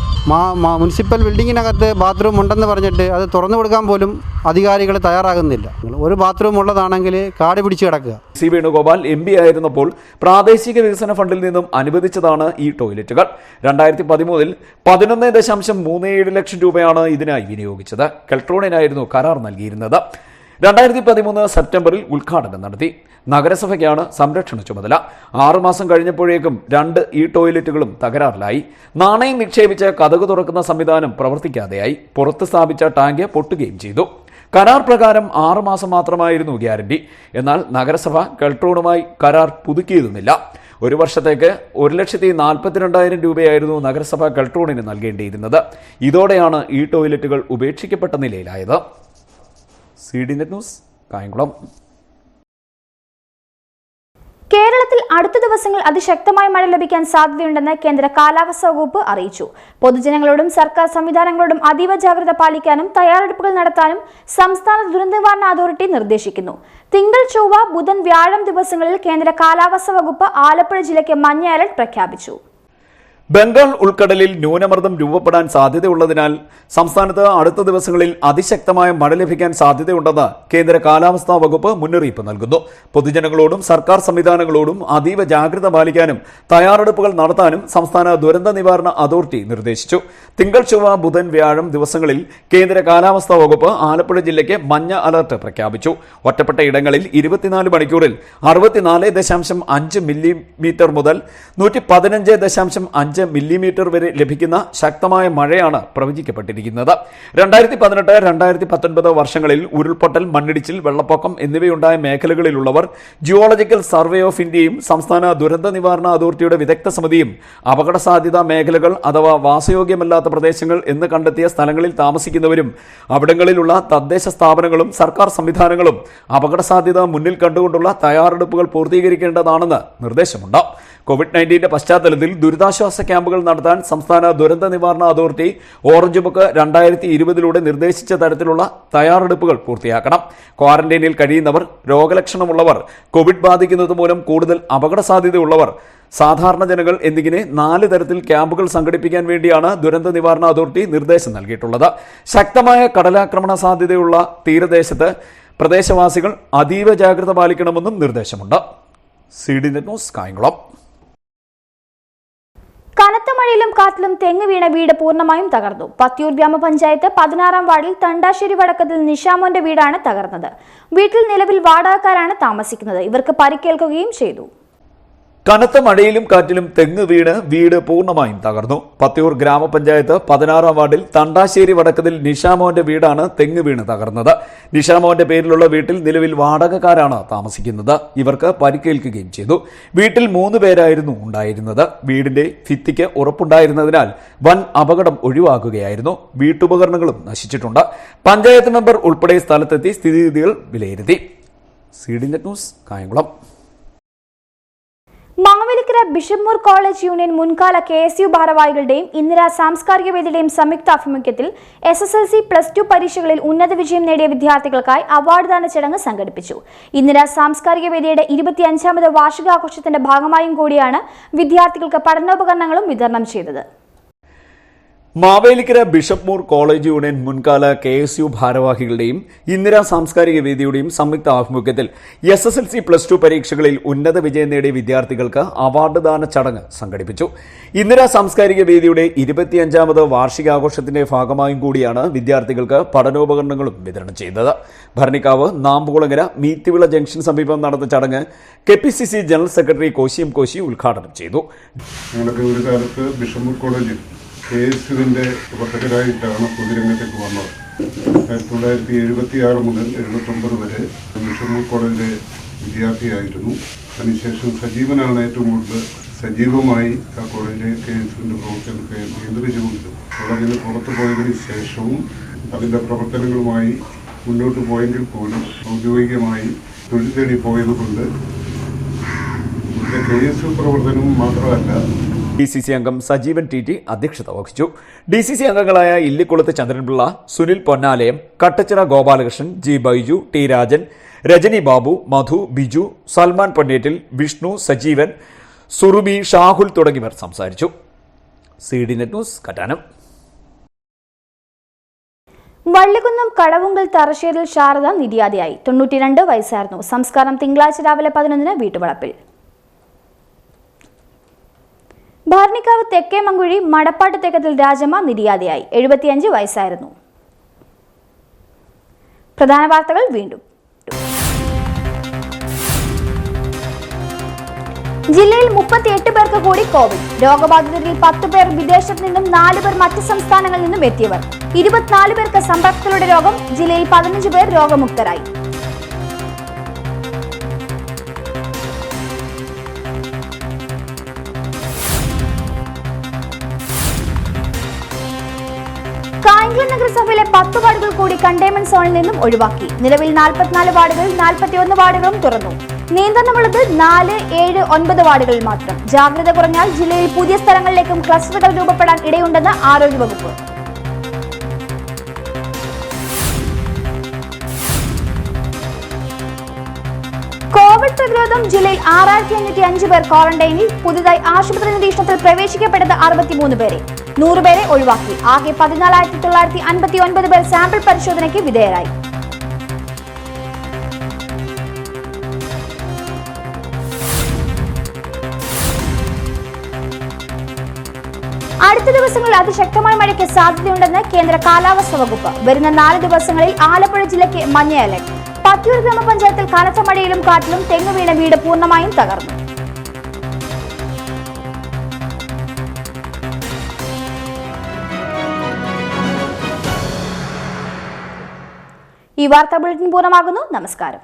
Speaker 13: മുനിസിപ്പൽ ബിൽഡിങ്ങിനകത്ത് ബാത്റൂം ഉണ്ടെന്ന് പറഞ്ഞിട്ട് അത് തുറന്നു കൊടുക്കാൻ പോലും അധികാരികൾ തയ്യാറാകുന്നില്ല. ഒരു ബാത്റൂം ഉള്ളതാണെങ്കിൽ കാട് പിടിച്ച് കിടക്കുക.
Speaker 2: സി വേണുഗോപാൽ MP ആയിരുന്നപ്പോൾ പ്രാദേശിക വികസന ഫണ്ടിൽ നിന്നും അനുവദിച്ചതാണ് ഈ ടോയ്ലറ്റുകൾ. 2013 11.37 ലക്ഷം രൂപയാണ് ഇതിനായി വിനിയോഗിച്ചത്. കെൽട്രോണിനായിരുന്നു കരാർ നൽകിയിരുന്നത്. 2013 സെപ്റ്റംബറിൽ ഉദ്ഘാടനം നടത്തി. നഗരസഭയ്ക്കാണ് സംരക്ഷണ ചുമതല. 6 മാസം കഴിഞ്ഞപ്പോഴേക്കും 2 ഈ ടോയ്ലറ്റുകളും തകരാറിലായി. നാണയം നിക്ഷേപിച്ച് കതക് തുറക്കുന്ന സംവിധാനം പ്രവർത്തിക്കാതെയായി. പുറത്ത് സ്ഥാപിച്ച ടാങ്ക് പൊട്ടുകയും ചെയ്തു. കരാർ പ്രകാരം 6 മാസം മാത്രമായിരുന്നു ഗ്യാരണ്ടി. എന്നാൽ നഗരസഭ കെൽട്രോണുമായി കരാർ പുതുക്കിയതുമില്ല. 1 വർഷത്തേക്ക് 1,42,000 രൂപയായിരുന്നു നഗരസഭ കെൽട്രോണിന് നൽകേണ്ടിയിരുന്നത്. ഇതോടെയാണ് ഈ ടോയ്ലറ്റുകൾ ഉപേക്ഷിക്കപ്പെട്ട നിലയിലായത്. CD net news, Kayamkulam.
Speaker 1: കേരളത്തിൽ അടുത്ത ദിവസങ്ങളിൽ അതിശക്തമായ മഴ ലഭിക്കാൻ സാധ്യതയുണ്ടെന്ന് കേന്ദ്ര കാലാവസ്ഥാ വകുപ്പ് അറിയിച്ചു. പൊതുജനങ്ങളോടും സർക്കാർ സംവിധാനങ്ങളോടും അതീവ ജാഗ്രത പാലിക്കാനും തയ്യാറെടുപ്പുകൾ നടത്താനും സംസ്ഥാന ദുരന്ത നിവാരണ അതോറിറ്റി നിർദ്ദേശിക്കുന്നു. തിങ്കൾ, ചൊവ്വ, ബുധൻ, വ്യാഴം ദിവസങ്ങളിൽ കേന്ദ്ര കാലാവസ്ഥാ വകുപ്പ് ആലപ്പുഴ ജില്ലയ്ക്ക് മഞ്ഞ അലർട്ട് പ്രഖ്യാപിച്ചു.
Speaker 2: ബംഗാൾ ഉൾക്കടലിൽ ന്യൂനമർദ്ദം രൂപപ്പെടാൻ സാധ്യതയുള്ളതിനാൽ സംസ്ഥാനത്ത് അടുത്ത ദിവസങ്ങളിൽ അതിശക്തമായ മഴ ലഭിക്കാൻ സാധ്യതയുണ്ടെന്ന് കേന്ദ്ര കാലാവസ്ഥാ വകുപ്പ് മുന്നറിയിപ്പ് നൽകുന്നു. പൊതുജനങ്ങളോടും സർക്കാർ സംവിധാനങ്ങളോടും അതീവ ജാഗ്രത പാലിക്കാനും തയ്യാറെടുപ്പുകൾ നടത്താനും സംസ്ഥാന ദുരന്ത നിവാരണ അതോറിറ്റി നിർദ്ദേശിച്ചു. തിങ്കൾ, ചൊവ്വ, ബുധൻ, വ്യാഴം ദിവസങ്ങളിൽ കേന്ദ്ര കാലാവസ്ഥാ വകുപ്പ് ആലപ്പുഴ ജില്ലയ്ക്ക് മഞ്ഞ അലർട്ട് പ്രഖ്യാപിച്ചു. ഒറ്റപ്പെട്ട ഇടങ്ങളിൽ 24 മണിക്കൂറിൽ 64.5 മില്ലിമീറ്റർ മുതൽ 115.5 മില്ലിമീറ്റർ വരെ ലഭിക്കുന്ന ശക്തമായ മഴയാണ് പ്രവചിക്കപ്പെട്ടിരിക്കുന്നത്. 2018-2019 വർഷങ്ങളിൽ ഉരുൾപൊട്ടൽ, മണ്ണിടിച്ചിൽ, വെള്ളപ്പൊക്കം എന്നിവയുണ്ടായ മേഖലകളിലുള്ളവർ ജിയോളജിക്കൽ സർവേ ഓഫ് ഇന്ത്യയും സംസ്ഥാന ദുരന്ത നിവാരണ അതോറിറ്റിയുടെ വിദഗ്ധ സമിതിയും അപകട സാധ്യതാ മേഖലകൾ അഥവാ വാസയോഗ്യമല്ലാത്ത പ്രദേശങ്ങൾ എന്ന് കണ്ടെത്തിയ സ്ഥലങ്ങളിൽ താമസിക്കുന്നവരും അവിടങ്ങളിലുള്ള തദ്ദേശ സ്ഥാപനങ്ങളും സർക്കാർ സംവിധാനങ്ങളും അപകട സാധ്യത മുന്നിൽ കണ്ടുകൊണ്ടുള്ള തയ്യാറെടുപ്പുകൾ പൂർത്തീകരിക്കേണ്ടതാണെന്ന് നിർദ്ദേശമുണ്ട്. COVID-19 പശ്ചാത്തലത്തിൽ ദുരിതാശ്വാസ ക്യാമ്പുകൾ നടത്താൻ സംസ്ഥാന ദുരന്ത നിവാരണ അതോറിറ്റി ഓറഞ്ച് ബുക്ക് 2020 നിർദ്ദേശിച്ച തരത്തിലുള്ള തയ്യാറെടുപ്പുകൾ പൂർത്തിയാക്കണം. ക്വാറന്റൈനിൽ കഴിയുന്നവർ, രോഗലക്ഷണമുള്ളവർ, കോവിഡ് ബാധിക്കുന്നത് മൂലം കൂടുതൽ അപകട സാധ്യതയുള്ളവർ, സാധാരണ ജനങ്ങൾ എന്നിങ്ങനെ 4 തരത്തിൽ ക്യാമ്പുകൾ സംഘടിപ്പിക്കാൻ വേണ്ടിയാണ് ദുരന്ത നിവാരണ അതോറിറ്റി നിർദ്ദേശം നൽകിയിട്ടുള്ളത്. ശക്തമായ കടലാക്രമണ സാധ്യതയുള്ള തീരദേശത്ത് പ്രദേശവാസികൾ അതീവ ജാഗ്രത പാലിക്കണമെന്നും നിർദ്ദേശമുണ്ട്. CD net news, Kayamkulam.
Speaker 1: കനത്ത മഴയിലും കാറ്റിലും തെങ്ങ് വീണ വീട് പൂർണ്ണമായും തകർന്നു. പത്തിയൂർ ഗ്രാമപഞ്ചായത്ത് 16-ാം വാർഡിൽ തണ്ടാശ്ശേരി വടക്കത്തിൽ നിഷാമോന്റെ വീടാണ് തകർന്നത്. വീട്ടിൽ നിലവിൽ വാടകക്കാരാണ് താമസിക്കുന്നത്. ഇവർക്ക് പരിക്കേൽക്കുകയും ചെയ്തു.
Speaker 2: കനത്ത മഴയിലും കാറ്റിലും തെങ്ങ് വീണ് വീട് പൂർണ്ണമായും തകർന്നു. പത്തിയൂർ ഗ്രാമപഞ്ചായത്ത് 16-ാം വാർഡിൽ തണ്ടാശ്ശേരി വടക്കത്തിൽ നിഷാമോന്റെ വീടാണ് തെങ്ങ് വീണ് തകർന്നത്. നിഷാമോന്റെ പേരിലുള്ള വീട്ടിൽ നിലവിൽ വാടകക്കാരാണ് താമസിക്കുന്നത്. ഇവർക്ക് പരിക്കേൽക്കുകയും ചെയ്തു. വീട്ടിൽ 3 പേരായിരുന്നു ഉണ്ടായിരുന്നത്. വീടിന്റെ ഭിത്തിക്ക് ഉറപ്പുണ്ടായിരുന്നതിനാൽ വൻ അപകടം ഒഴിവാക്കുകയായിരുന്നു. വീട്ടുപകരണങ്ങളും നശിച്ചിട്ടുണ്ട്. പഞ്ചായത്ത് മെമ്പർ ഉൾപ്പെടെ സ്ഥലത്തെത്തി സ്ഥിതിഗതികൾ വിലയിരുത്തി. CD net news, Kayamkulam.
Speaker 1: Mavelikara bishop Moore college union മുൻകാല KSU ഭാരവാഹികളുടെയും ഇന്ദിരാ സാംസ്കാരിക വേദിയുടെയും സംയുക്താഭിമുഖ്യത്തിൽ SSLC +2 പരീക്ഷകളിൽ ഉന്നത വിജയം നേടിയ വിദ്യാർത്ഥികൾക്കായി അവാർഡ് ദാന ചടങ്ങ് സംഘടിപ്പിച്ചു. ഇന്ദിരാ സാംസ്കാരിക വേദിയുടെ 25ാമത് വാർഷികാഘോഷത്തിന്റെ ഭാഗമായും കൂടിയാണ് വിദ്യാർത്ഥികൾക്ക് പഠനോപകരണങ്ങളും വിതരണം ചെയ്തത്.
Speaker 2: Mavelikkara bishop Moore college union മുൻകാല KSU ഭാരവാഹികളുടെയും ഇന്ദിരാ സാംസ്കാരിക വേദിയുടെയും സംയുക്ത ആഭിമുഖ്യത്തിൽ SSLC +2 പരീക്ഷകളിൽ ഉന്നത വിജയം നേടിയ വിദ്യാർത്ഥികൾക്ക് അവാർഡ് ദാന ചടങ്ങ് സംഘടിപ്പിച്ചു. ഇന്ദിരാ സാംസ്കാരിക വേദിയുടെ 25ാമത് വാർഷികാഘോഷത്തിന്റെ ഭാഗമായും കൂടിയാണ് വിദ്യാർത്ഥികൾക്ക് പഠനോപകരണങ്ങളും വിതരണം ചെയ്തത്. ഭരണിക്കാവ് നാമ്പുകുളങ്ങര മീത്തിവിള ജംഗ്ഷൻ സമീപം നടന്ന ചടങ്ങ് KPCC ജനറൽ സെക്രട്ടറി കോശി ഉദ്ഘാടനം ചെയ്തു.
Speaker 14: KSUവിൻ്റെ പ്രവർത്തകരായിട്ടാണ് പൊതുരംഗത്തേക്ക് വന്നത്. 1976 മുതൽ 79 വരെ ബിഷപ്പ് കോളേജിലെ വിദ്യാർത്ഥിയായിരുന്നു. അതിനുശേഷം സജീവനാണ് ഏറ്റവും കൂടുതൽ സജീവമായി ആ കോളേജിലെ KSUവിൻ്റെ പ്രവർത്തനത്തെ നിയന്ത്രിച്ചുകൊണ്ടിരുന്നു. കോളേജിന് പുറത്തു പോയതിനു ശേഷവും അതിൻ്റെ പ്രവർത്തനങ്ങളുമായി മുന്നോട്ട് പോയെങ്കിൽ പോലും ഔദ്യോഗികമായി തൊഴിൽ തേടി പോയതുകൊണ്ട് KSU പ്രവർത്തനം മാത്രമല്ല
Speaker 2: DCC അംഗം സജീവൻ TT അധ്യക്ഷത വഹിച്ചു. DCC അംഗങ്ങളായ ഇല്ലിക്കുളത്ത് ചന്ദ്രൻപിള്ള, സുനിൽ പൊന്നാലയം, കട്ടച്ചിറ ഗോപാലകൃഷ്ണൻ, G ബൈജു, T രാജൻ, രജനി ബാബു, മധു, ബിജു, സൽമാൻ പൊന്നേറ്റിൽ, വിഷ്ണു, സജീവൻ, സുറുബി, ഷാഹുൽ തുടങ്ങിയവർ സംസാരിച്ചു. CD net news Kattanam.
Speaker 1: Vallikunnam Kadavunkal Tharasseril Sarada നിര്യാതയായി. 92 വയസ്സായിരുന്നു. സംസ്കാരം തിങ്കളാഴ്ച രാവിലെ 11-ന് വീട്ടുവളപ്പിൽ. ഭരണിക്കാവ് തെക്കേ മങ്കുഴി മടപ്പാട്ട് തെക്കത്തിൽ രാജമ്മ നിര്യാതയായി. 75 വയസ്സായിരുന്നു. പ്രധാന വാർത്തകൾ വീണ്ടും. ജില്ലയിൽ 38 പേർക്ക് കൂടി കോവിഡ്. രോഗബാധിതരിൽ 10 പേർ വിദേശത്ത് നിന്നും 4 പേർ മറ്റ് സംസ്ഥാനങ്ങളിൽ നിന്നും എത്തിയവർ. 24 പേർക്ക് സമ്പർക്കത്തിലൂടെ രോഗം. ജില്ലയിൽ 15 പേർ രോഗമുക്തരായി. കായംകുളം നഗരസഭയിലെ 10 വാർഡുകൾ കൂടി കണ്ടെയ്ൻമെന്റ് സോണിൽ നിന്നും ഒഴിവാക്കി. നിലവിൽ 44 വാർഡുകളിൽ 41 വാർഡുകളും തുറന്നു. നിയന്ത്രണമുള്ളത് 4, 7, 9 വാർഡുകളിൽ മാത്രം. ജാഗ്രത കുറഞ്ഞാൽ ജില്ലയിൽ പുതിയ സ്ഥലങ്ങളിലേക്കും ക്ലസ്റ്ററുകൾ രൂപപ്പെടാൻ ഇടയുണ്ടെന്ന് ആരോഗ്യവകുപ്പ്. കോവിഡ് പ്രതിരോധം. ജില്ലയിൽ 6505 പേർ ക്വാറന്റൈനിൽ. പുതുതായി ആശുപത്രി നിരീക്ഷണത്തിൽ പ്രവേശിക്കപ്പെട്ടത് 63 പേരെ. 100 പേരെ ഒഴിവാക്കി. ആകെ 14,959 പേർ സാമ്പിൾ പരിശോധനയ്ക്ക് വിധേയരായി. അടുത്ത ദിവസങ്ങളിൽ അതിശക്തമായ മഴയ്ക്ക് സാധ്യതയുണ്ടെന്ന് കേന്ദ്ര കാലാവസ്ഥാ വകുപ്പ്. വരുന്ന 4 ദിവസങ്ങളിൽ ആലപ്പുഴ ജില്ലയ്ക്ക് മഞ്ഞ അലർട്ട്. പത്തിയൂർ ഗ്രാമപഞ്ചായത്തിൽ കനത്ത മഴയിലും കാറ്റിലും തെങ്ങ് വീണ വീട് പൂർണ്ണമായും തകർന്നു. ഈ വാർത്താ ബുള്ളറ്റിൻ പൂർണ്ണമാകുന്നു. നമസ്കാരം.